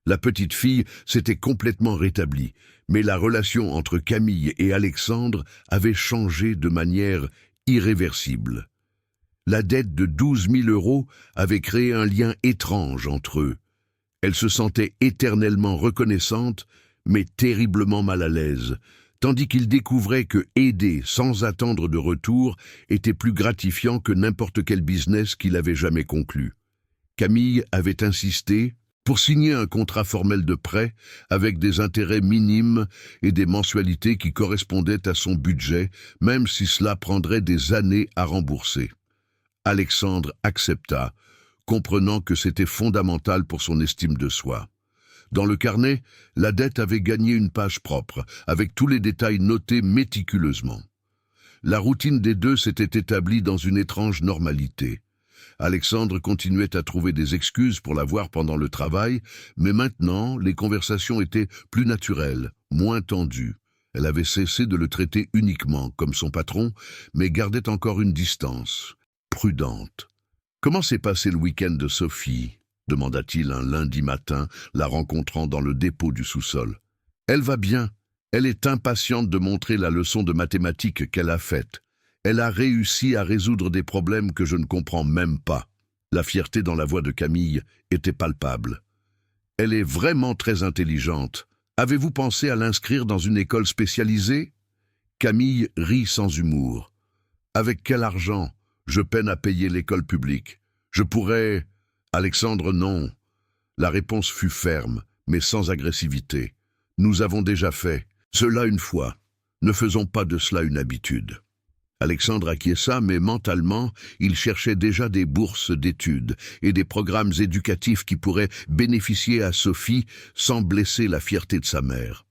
La petite fille s'était complètement rétablie, mais la relation entre Camille et Alexandre avait changé de manière irréversible. La dette de 12 000 € avait créé un lien étrange entre eux. Elle se sentait éternellement reconnaissante, mais terriblement mal à l'aise, tandis qu'il découvrait que aider sans attendre de retour était plus gratifiant que n'importe quel business qu'il avait jamais conclu. Camille avait insisté pour signer un contrat formel de prêt avec des intérêts minimes et des mensualités qui correspondaient à son budget, même si cela prendrait des années à rembourser. Alexandre accepta, comprenant que c'était fondamental pour son estime de soi. Dans le carnet, la dette avait gagné une page propre, avec tous les détails notés méticuleusement. La routine des deux s'était établie dans une étrange normalité. Alexandre continuait à trouver des excuses pour la voir pendant le travail, mais maintenant, les conversations étaient plus naturelles, moins tendues. Elle avait cessé de le traiter uniquement comme son patron, mais gardait encore une distance, prudente. « Comment s'est passé le week-end de Sophie ?» demanda-t-il un lundi matin, la rencontrant dans le dépôt du sous-sol. « Elle va bien. Elle est impatiente de montrer la leçon de mathématiques qu'elle a faite. Elle a réussi à résoudre des problèmes que je ne comprends même pas. » La fierté dans la voix de Camille était palpable. « Elle est vraiment très intelligente. Avez-vous pensé à l'inscrire dans une école spécialisée ?» Camille rit sans humour. « Avec quel argent ? Je peine à payer l'école publique. Je pourrais... » Alexandre, non. La réponse fut ferme, mais sans agressivité. Nous avons déjà fait cela une fois. Ne faisons pas de cela une habitude. Alexandre acquiesça, mais mentalement, il cherchait déjà des bourses d'études et des programmes éducatifs qui pourraient bénéficier à Sophie sans blesser la fierté de sa mère.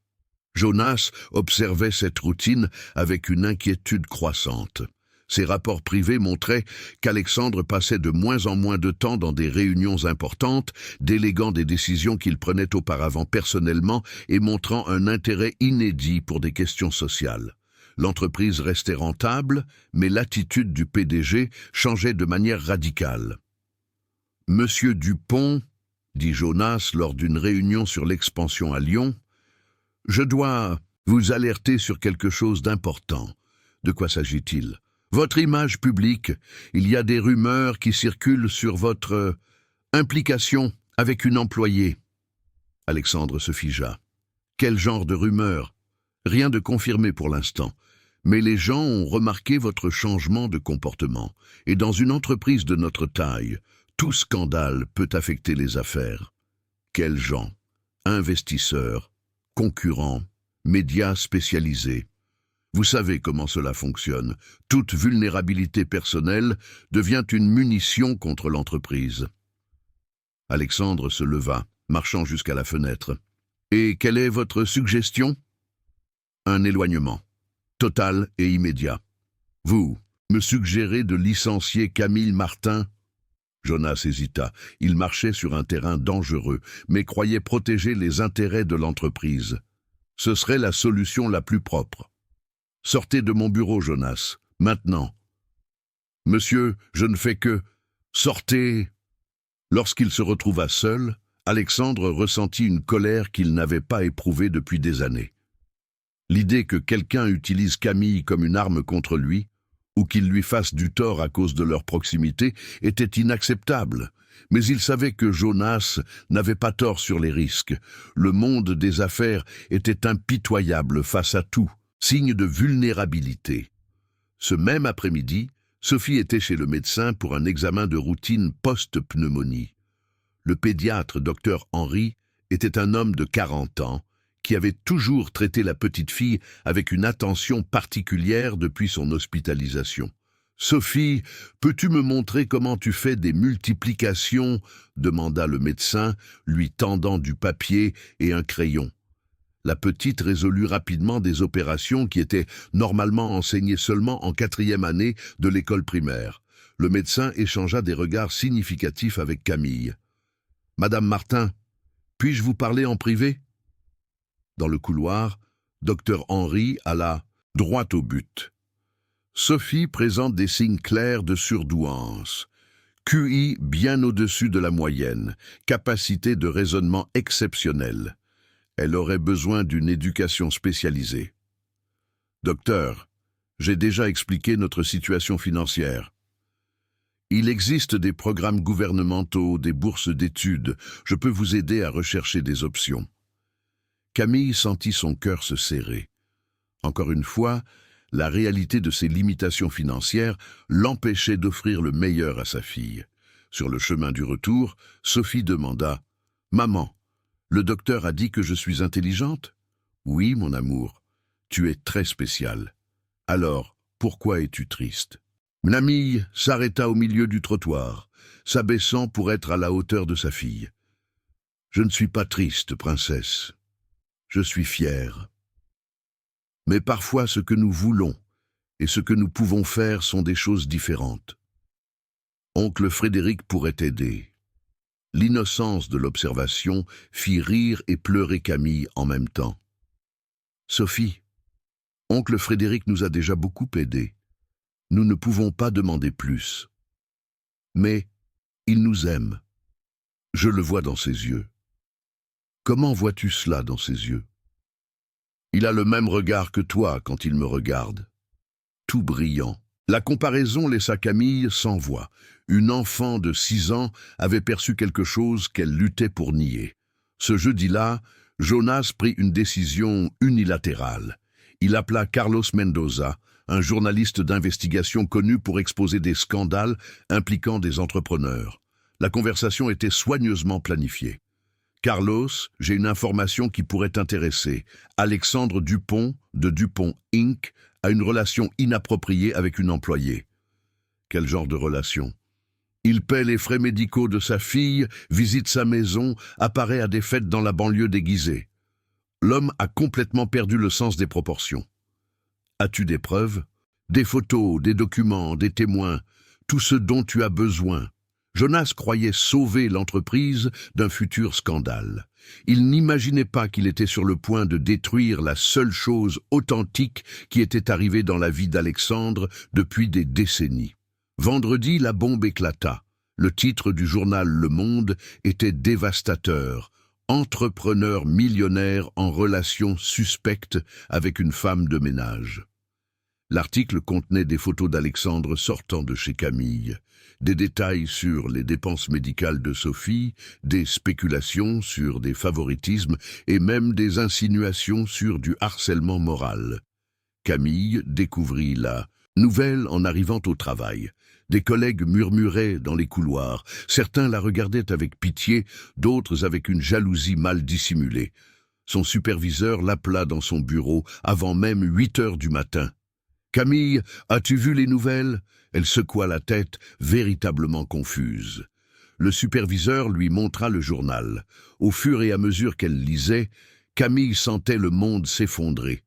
Jonas observait cette routine avec une inquiétude croissante. Ses rapports privés montraient qu'Alexandre passait de moins en moins de temps dans des réunions importantes, déléguant des décisions qu'il prenait auparavant personnellement et montrant un intérêt inédit pour des questions sociales. L'entreprise restait rentable, mais l'attitude du PDG changeait de manière radicale. « Monsieur Dupont, » dit Jonas lors d'une réunion sur l'expansion à Lyon, « je dois vous alerter sur quelque chose d'important. De quoi s'agit-il ? Votre image publique, il y a des rumeurs qui circulent sur votre implication avec une employée. » Alexandre se figea. Quel genre de rumeurs ? Rien de confirmé pour l'instant, mais les gens ont remarqué votre changement de comportement. Et dans une entreprise de notre taille, tout scandale peut affecter les affaires. Quels gens ? Investisseurs, concurrents, médias spécialisés. Vous savez comment cela fonctionne. Toute vulnérabilité personnelle devient une munition contre l'entreprise. Alexandre se leva, marchant jusqu'à la fenêtre. « Et quelle est votre suggestion ?»« Un éloignement, total et immédiat. Vous me suggérez de licencier Camille Martin ?» Jonas hésita. Il marchait sur un terrain dangereux, mais croyait protéger les intérêts de l'entreprise. Ce serait la solution la plus propre. « Sortez de mon bureau, Jonas, maintenant. »« Monsieur, je ne fais que... »« Sortez !» Lorsqu'il se retrouva seul, Alexandre ressentit une colère qu'il n'avait pas éprouvée depuis des années. L'idée que quelqu'un utilise Camille comme une arme contre lui, ou qu'il lui fasse du tort à cause de leur proximité, était inacceptable. Mais il savait que Jonas n'avait pas tort sur les risques. Le monde des affaires était impitoyable face à tout, signe de vulnérabilité. Ce même après-midi, Sophie était chez le médecin pour un examen de routine post-pneumonie. Le pédiatre Dr Henry était un homme de 40 ans qui avait toujours traité la petite fille avec une attention particulière depuis son hospitalisation. « Sophie, peux-tu me montrer comment tu fais des multiplications ?» demanda le médecin, lui tendant du papier et un crayon. La petite résolut rapidement des opérations qui étaient normalement enseignées seulement en 4e année de l'école primaire. Le médecin échangea des regards significatifs avec Camille. « Madame Martin, puis-je vous parler en privé ?» Dans le couloir, Dr Henry alla droit au but. Sophie présente des signes clairs de surdouance. QI bien au-dessus de la moyenne, capacité de raisonnement exceptionnelle. Elle aurait besoin d'une éducation spécialisée. Docteur, j'ai déjà expliqué notre situation financière. Il existe des programmes gouvernementaux, des bourses d'études. Je peux vous aider à rechercher des options. Camille sentit son cœur se serrer. Encore une fois, la réalité de ses limitations financières l'empêchait d'offrir le meilleur à sa fille. Sur le chemin du retour, Sophie demanda « Maman, le docteur a dit que je suis intelligente ?»« Oui, mon amour, tu es très spéciale. Alors, pourquoi es-tu triste ?» Camille s'arrêta au milieu du trottoir, s'abaissant pour être à la hauteur de sa fille. « Je ne suis pas triste, princesse. Je suis fière. Mais parfois ce que nous voulons et ce que nous pouvons faire sont des choses différentes. Oncle Frédéric pourrait t'aider. » L'innocence de l'observation fit rire et pleurer Camille en même temps. « Sophie, oncle Frédéric nous a déjà beaucoup aidés. Nous ne pouvons pas demander plus. Mais il nous aime. Je le vois dans ses yeux. Comment vois-tu cela dans ses yeux? Il a le même regard que toi quand il me regarde. Tout brillant. » La comparaison laissa Camille sans voix. Une enfant de 6 ans avait perçu quelque chose qu'elle luttait pour nier. Ce jeudi-là, Jonas prit une décision unilatérale. Il appela Carlos Mendoza, un journaliste d'investigation connu pour exposer des scandales impliquant des entrepreneurs. La conversation était soigneusement planifiée. « Carlos, j'ai une information qui pourrait t'intéresser. Alexandre Dupont, de Dupont Inc., a une relation inappropriée avec une employée. » Quel genre de relation? Il paie les frais médicaux de sa fille, visite sa maison, apparaît à des fêtes dans la banlieue déguisée. L'homme a complètement perdu le sens des proportions. As-tu des preuves? Des photos, des documents, des témoins, tout ce dont tu as besoin. Jonas croyait sauver l'entreprise d'un futur scandale. Il n'imaginait pas qu'il était sur le point de détruire la seule chose authentique qui était arrivée dans la vie d'Alexandre depuis des décennies. Vendredi, la bombe éclata. Le titre du journal Le Monde était dévastateur. Entrepreneur millionnaire en relation suspecte avec une femme de ménage. L'article contenait des photos d'Alexandre sortant de chez Camille, des détails sur les dépenses médicales de Sophie, des spéculations sur des favoritismes et même des insinuations sur du harcèlement moral. Camille découvrit la nouvelle en arrivant au travail. Des collègues murmuraient dans les couloirs. Certains la regardaient avec pitié, d'autres avec une jalousie mal dissimulée. Son superviseur l'appela dans son bureau avant même 8 heures du matin. « Camille, as-tu vu les nouvelles ?» Elle secoua la tête, véritablement confuse. Le superviseur lui montra le journal. Au fur et à mesure qu'elle lisait, Camille sentait le monde s'effondrer.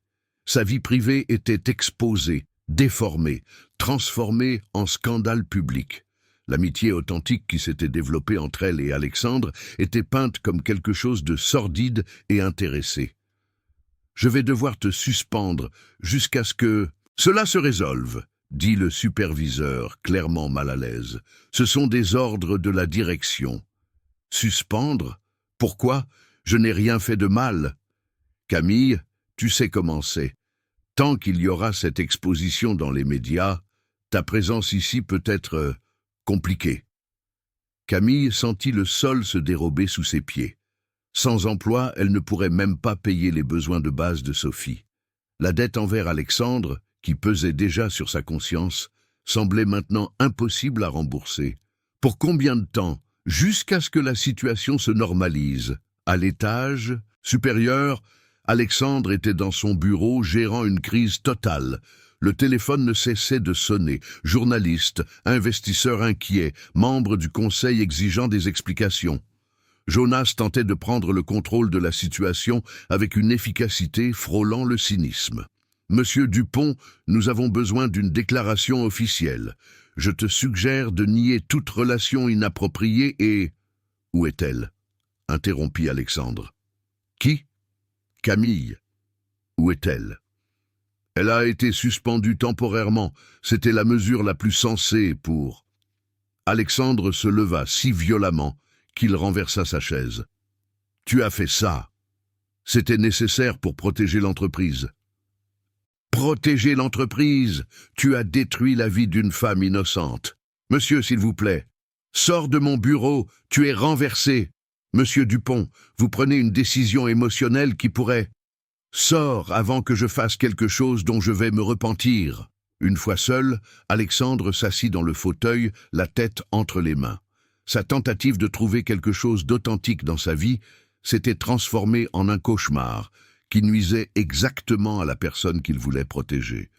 Sa vie privée était exposée, déformée, transformée en scandale public. L'amitié authentique qui s'était développée entre elle et Alexandre était peinte comme quelque chose de sordide et intéressé. « Je vais devoir te suspendre jusqu'à ce que cela se résolve, » dit le superviseur, clairement mal à l'aise. « Ce sont des ordres de la direction. »« Suspendre ? Pourquoi ? Je n'ai rien fait de mal. » « Camille, tu sais comment c'est. Tant qu'il y aura cette exposition dans les médias, ta présence ici peut être compliquée. » Camille sentit le sol se dérober sous ses pieds. Sans emploi, elle ne pourrait même pas payer les besoins de base de Sophie. La dette envers Alexandre, qui pesait déjà sur sa conscience, semblait maintenant impossible à rembourser. Pour combien de temps ? Jusqu'à ce que la situation se normalise. À l'étage supérieur, Alexandre était dans son bureau gérant une crise totale. Le téléphone ne cessait de sonner. Journalistes, investisseurs inquiets, membres du conseil exigeant des explications. Jonas tentait de prendre le contrôle de la situation avec une efficacité frôlant le cynisme. « Monsieur Dupont, nous avons besoin d'une déclaration officielle. Je te suggère de nier toute relation inappropriée et... » « Où est-elle » interrompit Alexandre. « Qui ?»« Camille. Où est-elle » « Elle a été suspendue temporairement. C'était la mesure la plus sensée pour... » Alexandre se leva si violemment qu'il renversa sa chaise. « Tu as fait ça. C'était nécessaire pour protéger l'entreprise. »« Protéger l'entreprise ? Tu as détruit la vie d'une femme innocente. Monsieur, s'il vous plaît, sors de mon bureau, tu es renversé. Monsieur Dupont, vous prenez une décision émotionnelle qui pourrait... Sors avant que je fasse quelque chose dont je vais me repentir. » Une fois seul, Alexandre s'assit dans le fauteuil, la tête entre les mains. Sa tentative de trouver quelque chose d'authentique dans sa vie s'était transformée en un cauchemar qui nuisait exactement à la personne qu'il voulait protéger.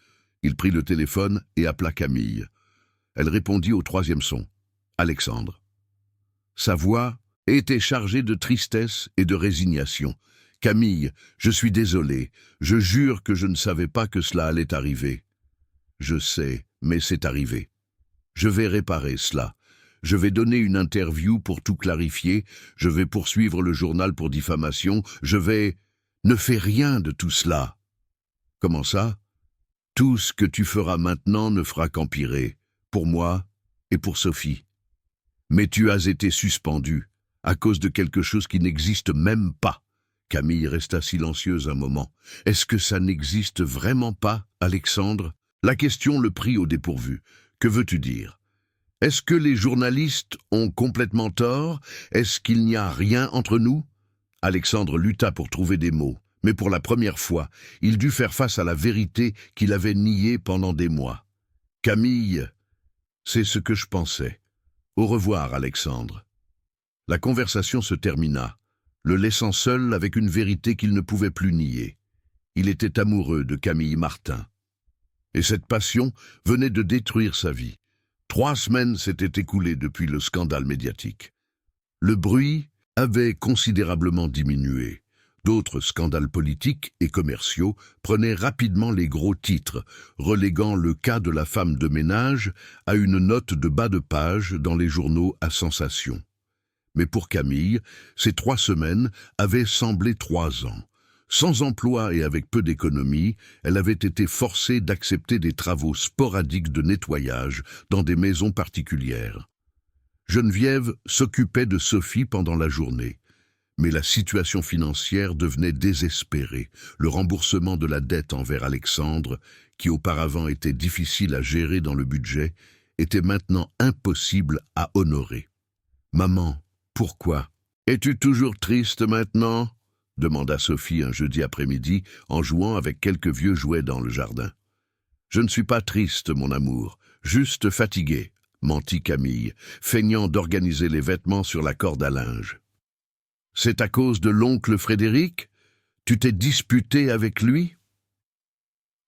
Il prit le téléphone et appela Camille. Elle répondit au 3e son. Alexandre. Sa voix était chargée de tristesse et de résignation. « Camille, je suis désolé. Je jure que je ne savais pas que cela allait arriver. »« Je sais, mais c'est arrivé. Je vais réparer cela. Je vais donner une interview pour tout clarifier. Je vais poursuivre le journal pour diffamation. Je vais... » « Ne fais rien de tout cela. »« Comment ça ? Tout ce que tu feras maintenant ne fera qu'empirer, pour moi et pour Sophie. Mais tu as été suspendu à cause de quelque chose qui n'existe même pas. » Camille resta silencieuse un moment. « Est-ce que ça n'existe vraiment pas, Alexandre ?» La question le prit au dépourvu. « Que veux-tu dire ? Est-ce que les journalistes ont complètement tort ? Est-ce qu'il n'y a rien entre nous ?» Alexandre lutta pour trouver des mots, mais pour la première fois, il dut faire face à la vérité qu'il avait niée pendant des mois. « Camille, c'est ce que je pensais. Au revoir, Alexandre. » La conversation se termina, le laissant seul avec une vérité qu'il ne pouvait plus nier. Il était amoureux de Camille Martin. Et cette passion venait de détruire sa vie. 3 semaines s'étaient écoulées depuis le scandale médiatique. Le bruit avait considérablement diminué. D'autres scandales politiques et commerciaux prenaient rapidement les gros titres, reléguant le cas de la femme de ménage à une note de bas de page dans les journaux à sensation. Mais pour Camille, ces 3 semaines avaient semblé 3 ans. Sans emploi et avec peu d'économies, elle avait été forcée d'accepter des travaux sporadiques de nettoyage dans des maisons particulières. Geneviève s'occupait de Sophie pendant la journée, mais la situation financière devenait désespérée. Le remboursement de la dette envers Alexandre, qui auparavant était difficile à gérer dans le budget, était maintenant impossible à honorer. « Maman, pourquoi ? Es-tu toujours triste maintenant ?» demanda Sophie un jeudi après-midi en jouant avec quelques vieux jouets dans le jardin. « Je ne suis pas triste, mon amour, juste fatiguée, » mentit Camille, feignant d'organiser les vêtements sur la corde à linge. « C'est à cause de l'oncle Frédéric ? Tu t'es disputé avec lui ?»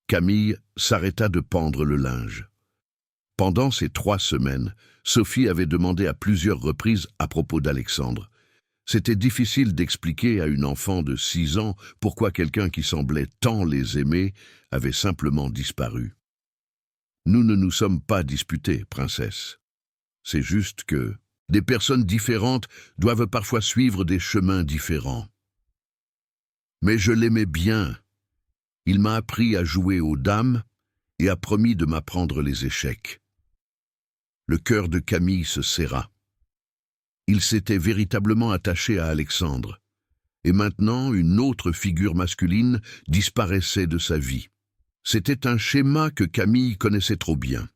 Camille s'arrêta de pendre le linge. Pendant ces 3 semaines, Sophie avait demandé à plusieurs reprises à propos d'Alexandre. C'était difficile d'expliquer à une enfant de 6 ans pourquoi quelqu'un qui semblait tant les aimer avait simplement disparu. « Nous ne nous sommes pas disputés, princesse. C'est juste que des personnes différentes doivent parfois suivre des chemins différents. Mais je l'aimais bien. Il m'a appris à jouer aux dames et a promis de m'apprendre les échecs. » Le cœur de Camille se serra. Il s'était véritablement attaché à Alexandre, et maintenant une autre figure masculine disparaissait de sa vie. C'était un schéma que Camille connaissait trop bien.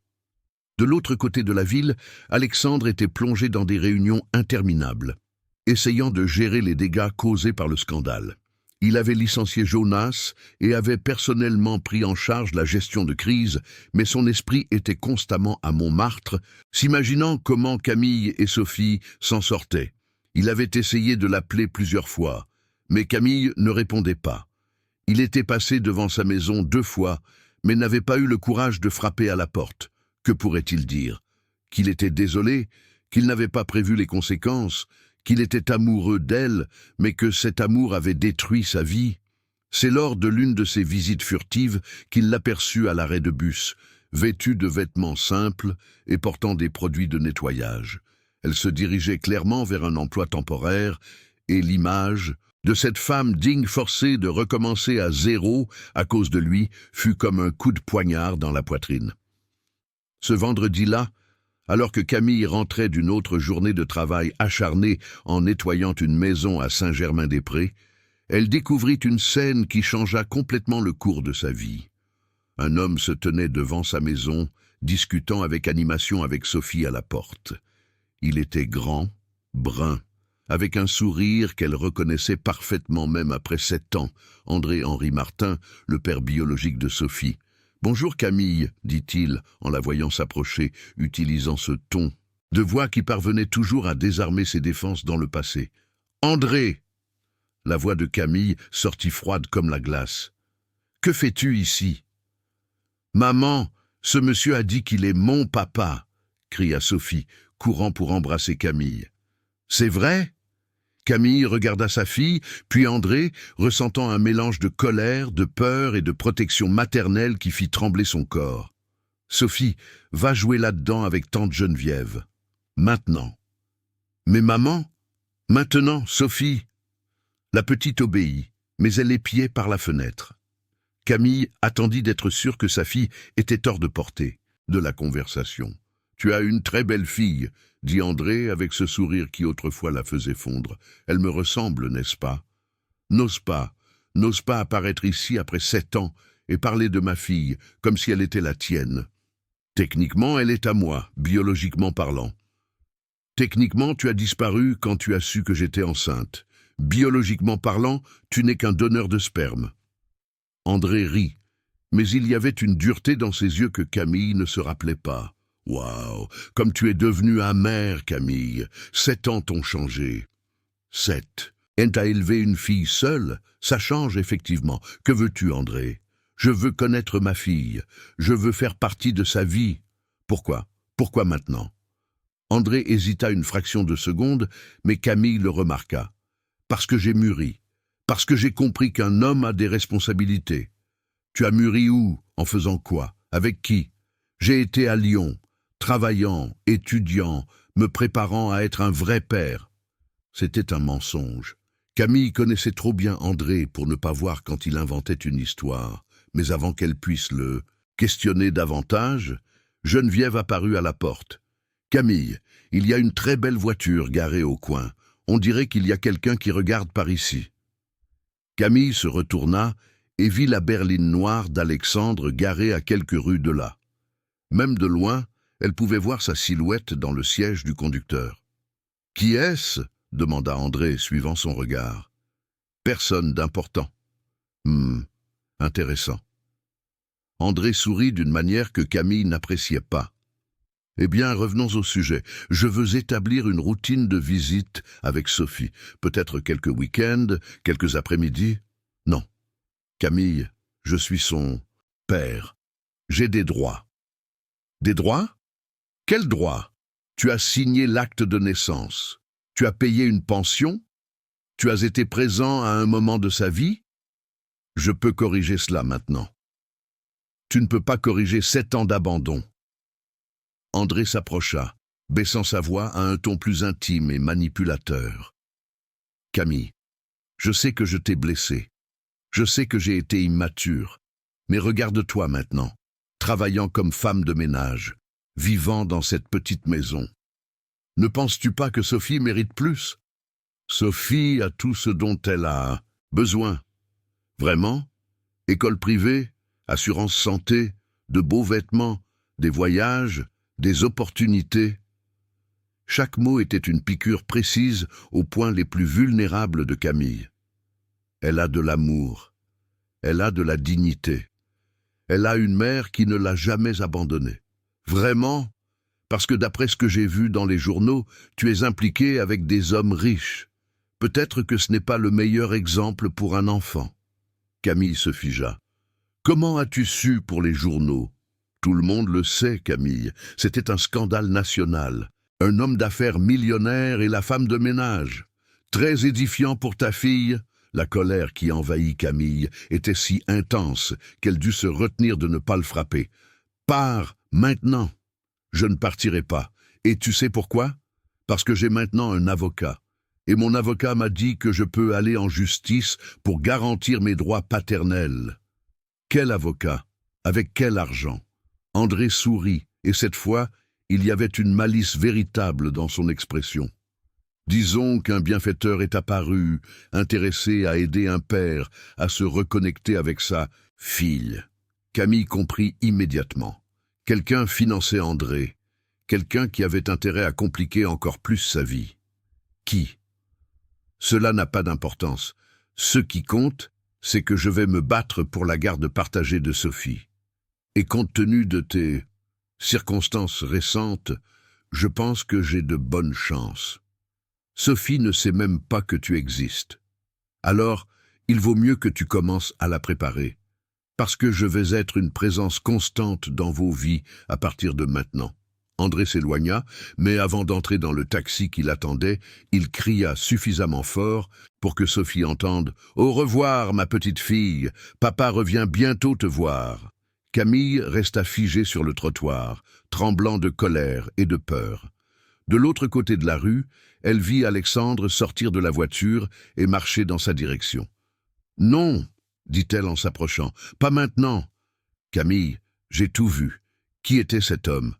De l'autre côté de la ville, Alexandre était plongé dans des réunions interminables, essayant de gérer les dégâts causés par le scandale. Il avait licencié Jonas et avait personnellement pris en charge la gestion de crise, mais son esprit était constamment à Montmartre, s'imaginant comment Camille et Sophie s'en sortaient. Il avait essayé de l'appeler plusieurs fois, mais Camille ne répondait pas. Il était passé devant sa maison 2 fois, mais n'avait pas eu le courage de frapper à la porte. Que pourrait-il dire? Qu'il était désolé, qu'il n'avait pas prévu les conséquences, qu'il était amoureux d'elle, mais que cet amour avait détruit sa vie. C'est lors de l'une de ses visites furtives qu'il l'aperçut à l'arrêt de bus, vêtue de vêtements simples et portant des produits de nettoyage. Elle se dirigeait clairement vers un emploi temporaire, et l'image de cette femme digne forcée de recommencer à zéro à cause de lui fut comme un coup de poignard dans la poitrine. Ce vendredi-là, alors que Camille rentrait d'une autre journée de travail acharnée en nettoyant une maison à Saint-Germain-des-Prés, elle découvrit une scène qui changea complètement le cours de sa vie. Un homme se tenait devant sa maison, discutant avec animation avec Sophie à la porte. Il était grand, brun, avec un sourire qu'elle reconnaissait parfaitement même après 7 ans, André-Henri Martin, le père biologique de Sophie. « Bonjour Camille, dit-il en la voyant s'approcher, utilisant ce ton de voix qui parvenait toujours à désarmer ses défenses dans le passé. « André !» La voix de Camille sortit froide comme la glace. « Que fais-tu ici ?»« Maman, ce monsieur a dit qu'il est mon papa !» cria Sophie, courant pour embrasser Camille. « C'est vrai ?» Camille regarda sa fille, puis André, ressentant un mélange de colère, de peur et de protection maternelle qui fit trembler son corps. « Sophie, va jouer là-dedans avec tante Geneviève. Maintenant. »« Mais maman ?»« Maintenant, Sophie !» La petite obéit, mais elle épiait par la fenêtre. Camille attendit d'être sûre que sa fille était hors de portée de la conversation. « Tu as une très belle fille », dit André avec ce sourire qui autrefois la faisait fondre. « Elle me ressemble, n'est-ce pas ? N'ose pas apparaître ici après 7 ans et parler de ma fille comme si elle était la tienne. Techniquement, elle est à moi, biologiquement parlant. Techniquement, tu as disparu quand tu as su que j'étais enceinte. Biologiquement parlant, tu n'es qu'un donneur de sperme. » André rit, mais il y avait une dureté dans ses yeux que Camille ne se rappelait pas. « Waouh, comme tu es devenue amère, Camille. 7 ans t'ont changé. » 7. Elle t'a élevé une fille seule. Ça change effectivement. Que veux-tu, André? Je veux connaître ma fille. Je veux faire partie de sa vie. Pourquoi? Pourquoi maintenant? André hésita une fraction de seconde, mais Camille le remarqua. Parce que j'ai mûri. Parce que j'ai compris qu'un homme a des responsabilités. Tu as mûri où? En faisant quoi? Avec qui? J'ai été à Lyon, travaillant, étudiant, me préparant à être un vrai père. C'était un mensonge. Camille connaissait trop bien André pour ne pas voir quand il inventait une histoire. Mais avant qu'elle puisse le questionner davantage, Geneviève apparut à la porte. « Camille, il y a une très belle voiture garée au coin. On dirait qu'il y a quelqu'un qui regarde par ici. » Camille se retourna et vit la berline noire d'Alexandre garée à quelques rues de là. Même de loin, elle pouvait voir sa silhouette dans le siège du conducteur. « Qui est-ce » demanda André, suivant son regard. « Personne d'important. »« Intéressant. » André sourit d'une manière que Camille n'appréciait pas. « Eh bien, revenons au sujet. Je veux établir une routine de visite avec Sophie. Peut-être quelques week-ends, quelques après-midi. » « Non, Camille, je suis son père. J'ai des droits. Des droits? Quels droits? Tu as signé l'acte de naissance. Tu as payé une pension? Tu as été présent à un moment de sa vie? Je peux corriger cela maintenant. Tu ne peux pas corriger 7 ans d'abandon. André s'approcha, baissant sa voix à un ton plus intime et manipulateur. Camille, je sais que je t'ai blessé. Je sais que j'ai été immature. Mais regarde-toi maintenant, travaillant comme femme de ménage, vivant dans cette petite maison. Ne penses-tu pas que Sophie mérite plus? Sophie a tout ce dont elle a besoin. Vraiment? École privée, assurance santé, de beaux vêtements, des voyages, des opportunités. Chaque mot était une piqûre précise aux points les plus vulnérables de Camille. Elle a de l'amour. Elle a de la dignité. Elle a une mère qui ne l'a jamais abandonnée. Vraiment? Parce que d'après ce que j'ai vu dans les journaux, tu es impliqué avec des hommes riches. Peut-être que ce n'est pas le meilleur exemple pour un enfant. Camille se figea. Comment as-tu su pour les journaux? Tout le monde le sait, Camille. C'était un scandale national. Un homme d'affaires millionnaire et la femme de ménage. Très édifiant pour ta fille. La colère qui envahit Camille était si intense qu'elle dut se retenir de ne pas le frapper. Pars, maintenant. Je ne partirai pas. Et tu sais pourquoi? Parce que j'ai maintenant un avocat. Et mon avocat m'a dit que je peux aller en justice pour garantir mes droits paternels. Quel avocat? Avec quel argent? André sourit, et cette fois, il y avait une malice véritable dans son expression. Disons qu'un bienfaiteur est apparu, intéressé à aider un père à se reconnecter avec sa fille. Camille comprit immédiatement. Quelqu'un finançait André, quelqu'un qui avait intérêt à compliquer encore plus sa vie. Qui? Cela n'a pas d'importance. Ce qui compte, c'est que je vais me battre pour la garde partagée de Sophie. Et compte tenu de tes circonstances récentes, je pense que j'ai de bonnes chances. Sophie ne sait même pas que tu existes. Alors, il vaut mieux que tu commences à la préparer, parce que je vais être une présence constante dans vos vies à partir de maintenant. André s'éloigna, mais avant d'entrer dans le taxi qui l'attendait, il cria suffisamment fort pour que Sophie entende « Au revoir, ma petite fille, papa revient bientôt te voir ». Camille resta figée sur le trottoir, tremblant de colère et de peur. De l'autre côté de la rue, elle vit Alexandre sortir de la voiture et marcher dans sa direction. « Non !» dit-elle en s'approchant. « Pas maintenant !»« Camille, j'ai tout vu. Qui était cet homme ?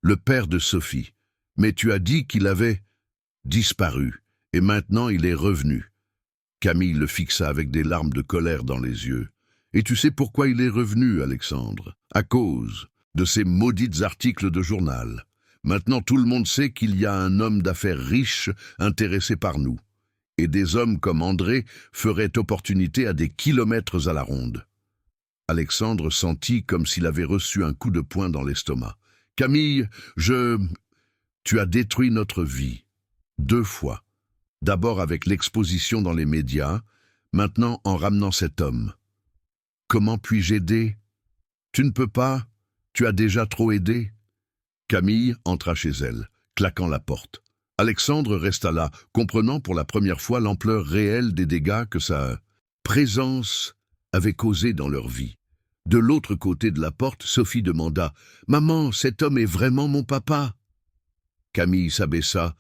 Le père de Sophie. Mais tu as dit qu'il avait disparu, et maintenant il est revenu. » Camille le fixa avec des larmes de colère dans les yeux. « Et tu sais pourquoi il est revenu, Alexandre? À cause de ces maudites articles de journal. Maintenant tout le monde sait qu'il y a un homme d'affaires riche intéressé par nous. Et des hommes comme André feraient opportunité à des kilomètres à la ronde. » Alexandre sentit comme s'il avait reçu un coup de poing dans l'estomac. « Camille, Tu as détruit notre vie. 2 fois. D'abord avec l'exposition dans les médias, maintenant en ramenant cet homme. Comment puis-je aider? Tu ne peux pas. Tu as déjà trop aidé. » Camille entra chez elle, claquant la porte. Alexandre resta là, comprenant pour la première fois l'ampleur réelle des dégâts que sa présence avait causés dans leur vie. De l'autre côté de la porte, Sophie demanda « Maman, cet homme est vraiment mon papa ?» Camille s'abaissa,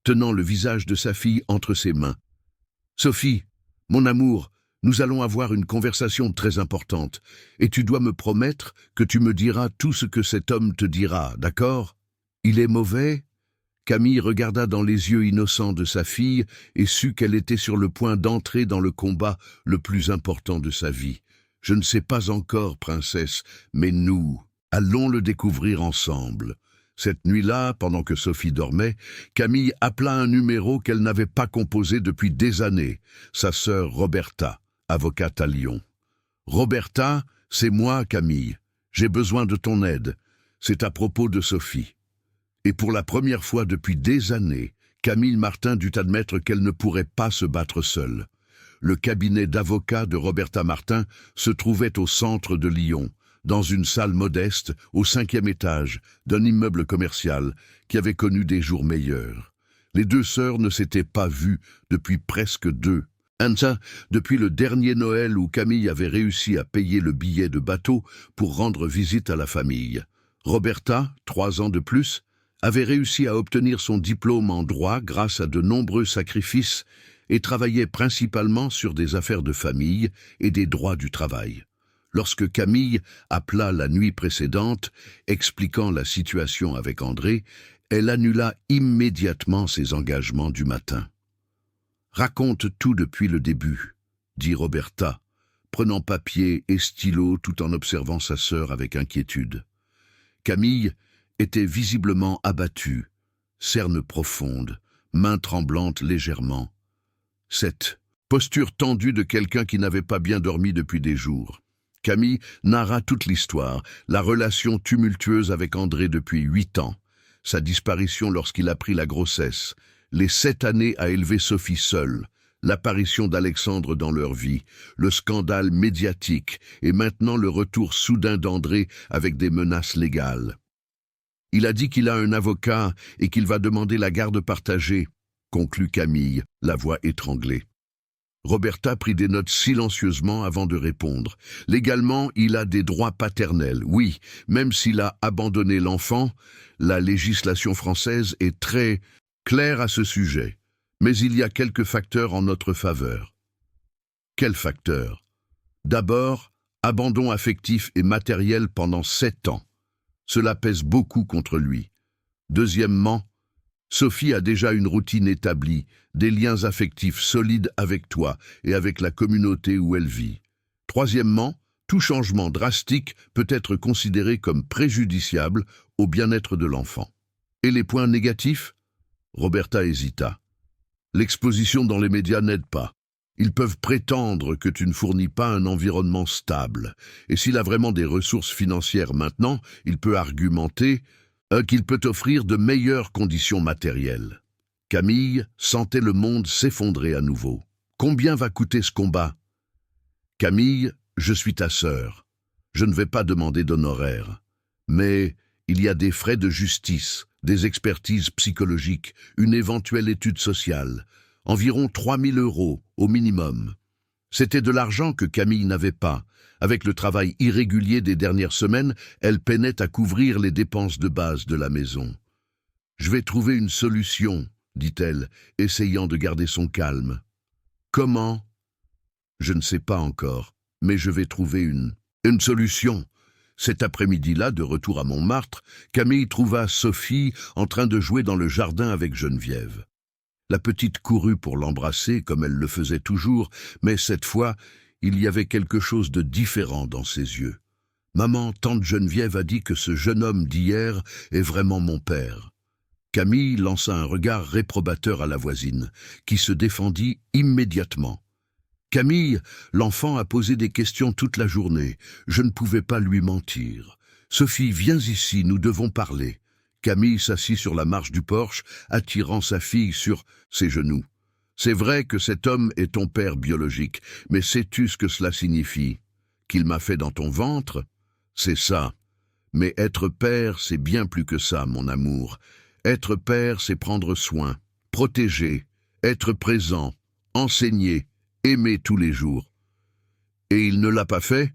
tenant le visage de sa fille entre ses mains. « Sophie, mon amour, nous allons avoir une conversation très importante, et tu dois me promettre que tu me diras tout ce que cet homme te dira, d'accord? Il est mauvais ?» Camille regarda dans les yeux innocents de sa fille et sut qu'elle était sur le point d'entrer dans le combat le plus important de sa vie. « Je ne sais pas encore, princesse, mais nous allons le découvrir ensemble. » Cette nuit-là, pendant que Sophie dormait, Camille appela un numéro qu'elle n'avait pas composé depuis des années, sa sœur Roberta, avocate à Lyon. « Roberta, c'est moi, Camille. J'ai besoin de ton aide. C'est à propos de Sophie. » Et pour la première fois depuis des années, Camille Martin dut admettre qu'elle ne pourrait pas se battre seule. Le cabinet d'avocat de Roberta Martin se trouvait au centre de Lyon, dans une salle modeste, au 5e étage, d'un immeuble commercial qui avait connu des jours meilleurs. Les deux sœurs ne s'étaient pas vues depuis presque 2 ans, depuis le dernier Noël où Camille avait réussi à payer le billet de bateau pour rendre visite à la famille. Roberta, 3 ans de plus, avait réussi à obtenir son diplôme en droit grâce à de nombreux sacrifices et travaillait principalement sur des affaires de famille et des droits du travail. Lorsque Camille appela la nuit précédente, expliquant la situation avec André, elle annula immédiatement ses engagements du matin. « Raconte tout depuis le début », dit Roberta, prenant papier et stylo tout en observant sa sœur avec inquiétude. Camille était visiblement abattue, cernes profondes, mains tremblantes légèrement. Cette posture tendue de quelqu'un qui n'avait pas bien dormi depuis des jours. Camille narra toute l'histoire, la relation tumultueuse avec André depuis 8 ans, sa disparition lorsqu'il apprit la grossesse, les 7 années à élever Sophie seule, l'apparition d'Alexandre dans leur vie, le scandale médiatique et maintenant le retour soudain d'André avec des menaces légales. Il a dit qu'il a un avocat et qu'il va demander la garde partagée, conclut Camille, la voix étranglée. Roberta prit des notes silencieusement avant de répondre. Légalement, il a des droits paternels, oui, même s'il a abandonné l'enfant, la législation française est très claire à ce sujet. Mais il y a quelques facteurs en notre faveur. Quels facteurs? D'abord, abandon affectif et matériel pendant 7 ans. Cela pèse beaucoup contre lui. Deuxièmement, Sophie a déjà une routine établie, des liens affectifs solides avec toi et avec la communauté où elle vit. Troisièmement, tout changement drastique peut être considéré comme préjudiciable au bien-être de l'enfant. Et les points négatifs? Roberta hésita. L'exposition dans les médias n'aide pas. Ils peuvent prétendre que tu ne fournis pas un environnement stable. Et s'il a vraiment des ressources financières maintenant, il peut argumenter qu'il peut offrir de meilleures conditions matérielles. Camille sentait le monde s'effondrer à nouveau. Combien va coûter ce combat? Camille, je suis ta sœur. Je ne vais pas demander d'honoraires. Mais il y a des frais de justice, des expertises psychologiques, une éventuelle étude sociale. Environ 3 000 € au minimum. C'était de l'argent que Camille n'avait pas. Avec le travail irrégulier des dernières semaines, elle peinait à couvrir les dépenses de base de la maison. « Je vais trouver une solution », dit-elle, essayant de garder son calme. « Comment ?»« Je ne sais pas encore, mais je vais trouver une solution. » Cet après-midi-là, de retour à Montmartre, Camille trouva Sophie en train de jouer dans le jardin avec Geneviève. La petite courut pour l'embrasser, comme elle le faisait toujours, mais cette fois, il y avait quelque chose de différent dans ses yeux. « Maman, tante Geneviève a dit que ce jeune homme d'hier est vraiment mon père. » Camille lança un regard réprobateur à la voisine, qui se défendit immédiatement. « Camille, l'enfant a posé des questions toute la journée. Je ne pouvais pas lui mentir. Sophie, viens ici, nous devons parler. » Camille s'assit sur la marche du porche, attirant sa fille sur ses genoux. « C'est vrai que cet homme est ton père biologique, mais sais-tu ce que cela signifie? Qu'il m'a fait dans ton ventre? C'est ça. Mais être père, c'est bien plus que ça, mon amour. Être père, c'est prendre soin, protéger, être présent, enseigner, aimer tous les jours. Et il ne l'a pas fait?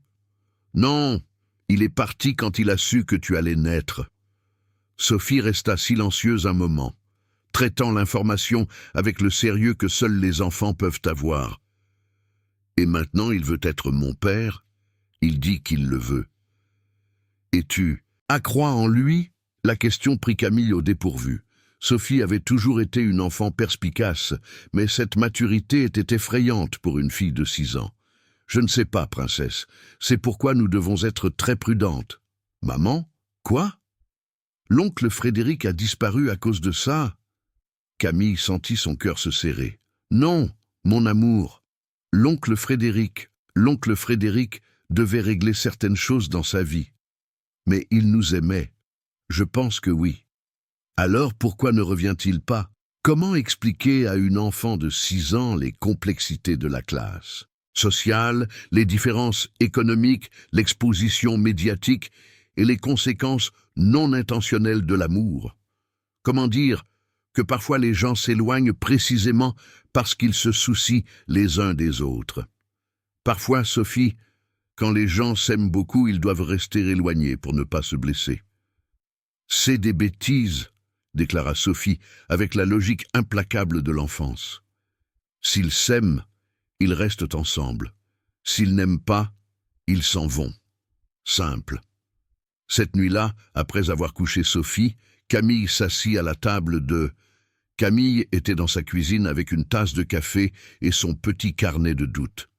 Non, il est parti quand il a su que tu allais naître. » Sophie resta silencieuse un moment, traitant l'information avec le sérieux que seuls les enfants peuvent avoir. « Et maintenant il veut être mon père? Il dit qu'il le veut. Et tu crois en lui ?» La question prit Camille au dépourvu. Sophie avait toujours été une enfant perspicace, mais cette maturité était effrayante pour une fille de 6 ans. « Je ne sais pas, princesse. C'est pourquoi nous devons être très prudentes. »« Maman? Quoi? L'oncle Frédéric a disparu à cause de ça ?» Camille sentit son cœur se serrer. « Non, mon amour. L'oncle Frédéric devait régler certaines choses dans sa vie. Mais il nous aimait. Je pense que oui. Alors pourquoi ne revient-il pas? Comment expliquer à une enfant de 6 ans les complexités de la classe sociale, les différences économiques, l'exposition médiatique et les conséquences non intentionnelles de l'amour? Comment dire que parfois les gens s'éloignent précisément parce qu'ils se soucient les uns des autres? Parfois, Sophie, quand les gens s'aiment beaucoup, ils doivent rester éloignés pour ne pas se blesser. C'est des bêtises, déclara Sophie avec la logique implacable de l'enfance. S'ils s'aiment, ils restent ensemble. S'ils n'aiment pas, ils s'en vont. Simple. Cette nuit-là, après avoir couché Sophie, Camille s'assit à la table de... Camille était dans sa cuisine avec une tasse de café et son petit carnet de doutes.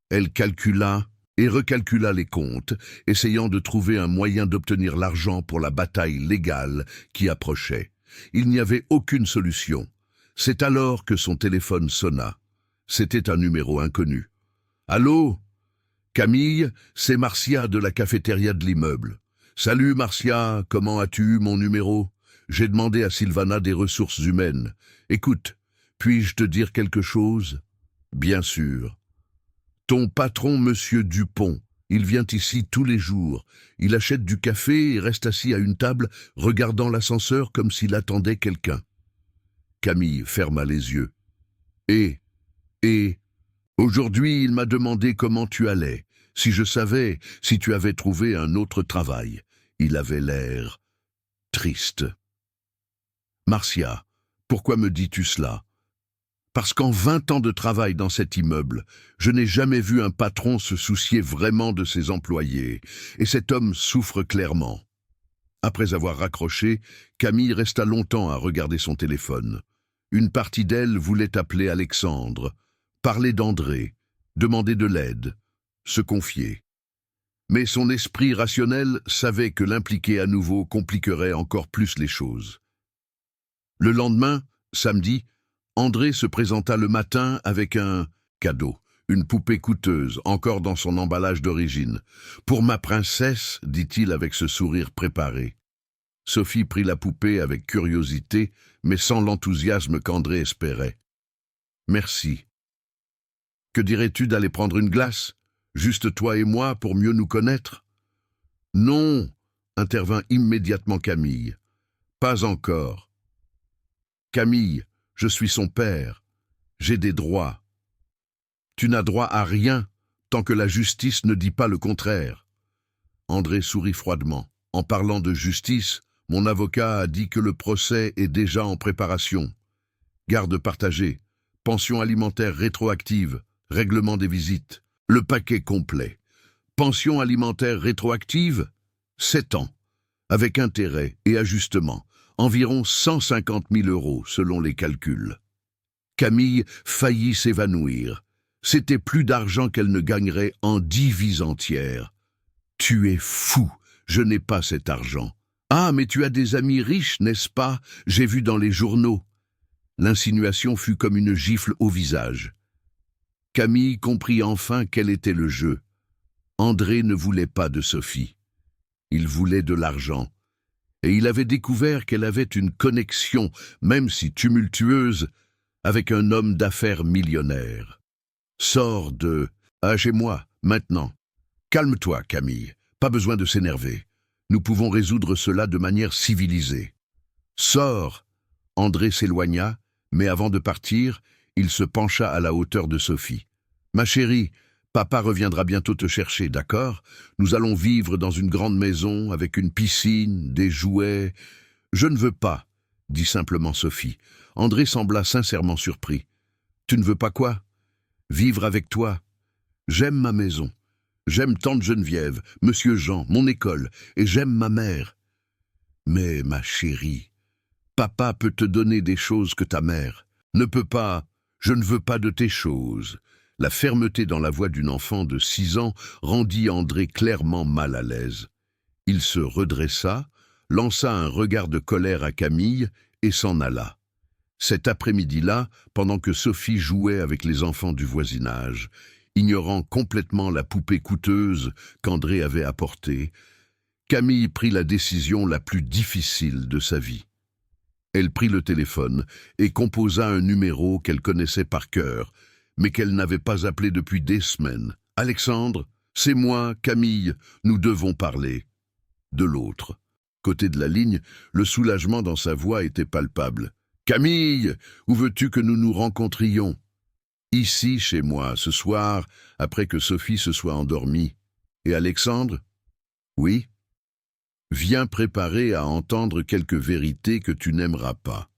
Elle calcula et recalcula les comptes, essayant de trouver un moyen d'obtenir l'argent pour la bataille légale qui approchait. Il n'y avait aucune solution. C'est alors que son téléphone sonna. C'était un numéro inconnu. « Allô ? Camille, c'est Marcia de la cafétéria de l'immeuble. Salut Marcia, comment as-tu eu mon numéro ? J'ai demandé à Sylvana des ressources humaines. Écoute, puis-je te dire quelque chose ? Bien sûr. Ton patron, monsieur Dupont, il vient ici tous les jours. Il achète du café et reste assis à une table, regardant l'ascenseur comme s'il attendait quelqu'un. » Camille ferma les yeux. Et, aujourd'hui, il m'a demandé comment tu allais, si je savais, si tu avais trouvé un autre travail. Il avait l'air triste. Marcia, pourquoi me dis-tu cela ? Parce qu'en 20 ans de travail dans cet immeuble, je n'ai jamais vu un patron se soucier vraiment de ses employés, et cet homme souffre clairement. Après avoir raccroché, Camille resta longtemps à regarder son téléphone. Une partie d'elle voulait appeler Alexandre, parler d'André, demander de l'aide, se confier. Mais son esprit rationnel savait que l'impliquer à nouveau compliquerait encore plus les choses. Le lendemain, samedi, André se présenta le matin avec un cadeau, une poupée coûteuse, encore dans son emballage d'origine. « Pour ma princesse », dit-il avec ce sourire préparé. Sophie prit la poupée avec curiosité, mais sans l'enthousiasme qu'André espérait. « Merci. Que dirais-tu d'aller prendre une glace, juste toi et moi, pour mieux nous connaître ?»« Non », intervint immédiatement Camille. « Pas encore. Camille, je suis son père. J'ai des droits. Tu n'as droit à rien tant que la justice ne dit pas le contraire. » André sourit froidement. « En parlant de justice, mon avocat a dit que le procès est déjà en préparation. Garde partagée, pension alimentaire rétroactive, règlement des visites, le paquet complet. Pension alimentaire rétroactive, 7 ans, avec intérêt et ajustement. Environ 150 000 € selon les calculs. » Camille faillit s'évanouir. C'était plus d'argent qu'elle ne gagnerait en 10 vies entières. « Tu es fou, je n'ai pas cet argent. »« Ah, mais tu as des amis riches, n'est-ce pas ? J'ai vu dans les journaux. » L'insinuation fut comme une gifle au visage. Camille comprit enfin quel était le jeu. André ne voulait pas de Sophie. Il voulait de l'argent. Et il avait découvert qu'elle avait une connexion, même si tumultueuse, avec un homme d'affaires millionnaire. « Sors de... Ah, chez moi, maintenant. Calme-toi, Camille, pas besoin de s'énerver. Nous pouvons résoudre cela de manière civilisée. Sors !» André s'éloigna, mais avant de partir, il se pencha à la hauteur de Sophie. « Ma chérie, papa reviendra bientôt te chercher, d'accord ? Nous allons vivre dans une grande maison, avec une piscine, des jouets... » « Je ne veux pas, » dit simplement Sophie. André sembla sincèrement surpris. « Tu ne veux pas quoi ? Vivre avec toi. J'aime ma maison. J'aime tante Geneviève, monsieur Jean, mon école, et j'aime ma mère. Mais, ma chérie, papa peut te donner des choses que ta mère ne peut pas. Je ne veux pas de tes choses. » La fermeté dans la voix d'une enfant de 6 ans rendit André clairement mal à l'aise. Il se redressa, lança un regard de colère à Camille et s'en alla. Cet après-midi-là, pendant que Sophie jouait avec les enfants du voisinage, ignorant complètement la poupée coûteuse qu'André avait apportée, Camille prit la décision la plus difficile de sa vie. Elle prit le téléphone et composa un numéro qu'elle connaissait par cœur, mais qu'elle n'avait pas appelé depuis des semaines. « Alexandre, c'est moi, Camille, nous devons parler. » De l'autre côté de la ligne, le soulagement dans sa voix était palpable. « Camille, où veux-tu que nous nous rencontrions ?»« Ici, chez moi, ce soir, après que Sophie se soit endormie. »« Et Alexandre ?»« Oui. »« Viens préparer à entendre quelques vérités que tu n'aimeras pas. »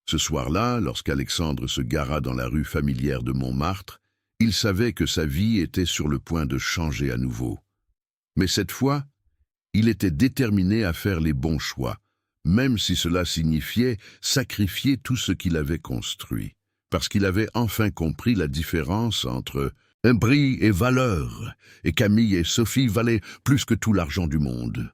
Ce soir-là, lorsqu'Alexandre se gara dans la rue familière de Montmartre, il savait que sa vie était sur le point de changer à nouveau. Mais cette fois, il était déterminé à faire les bons choix, même si cela signifiait sacrifier tout ce qu'il avait construit, parce qu'il avait enfin compris la différence entre un prix et valeur, et Camille et Sophie valaient plus que tout l'argent du monde.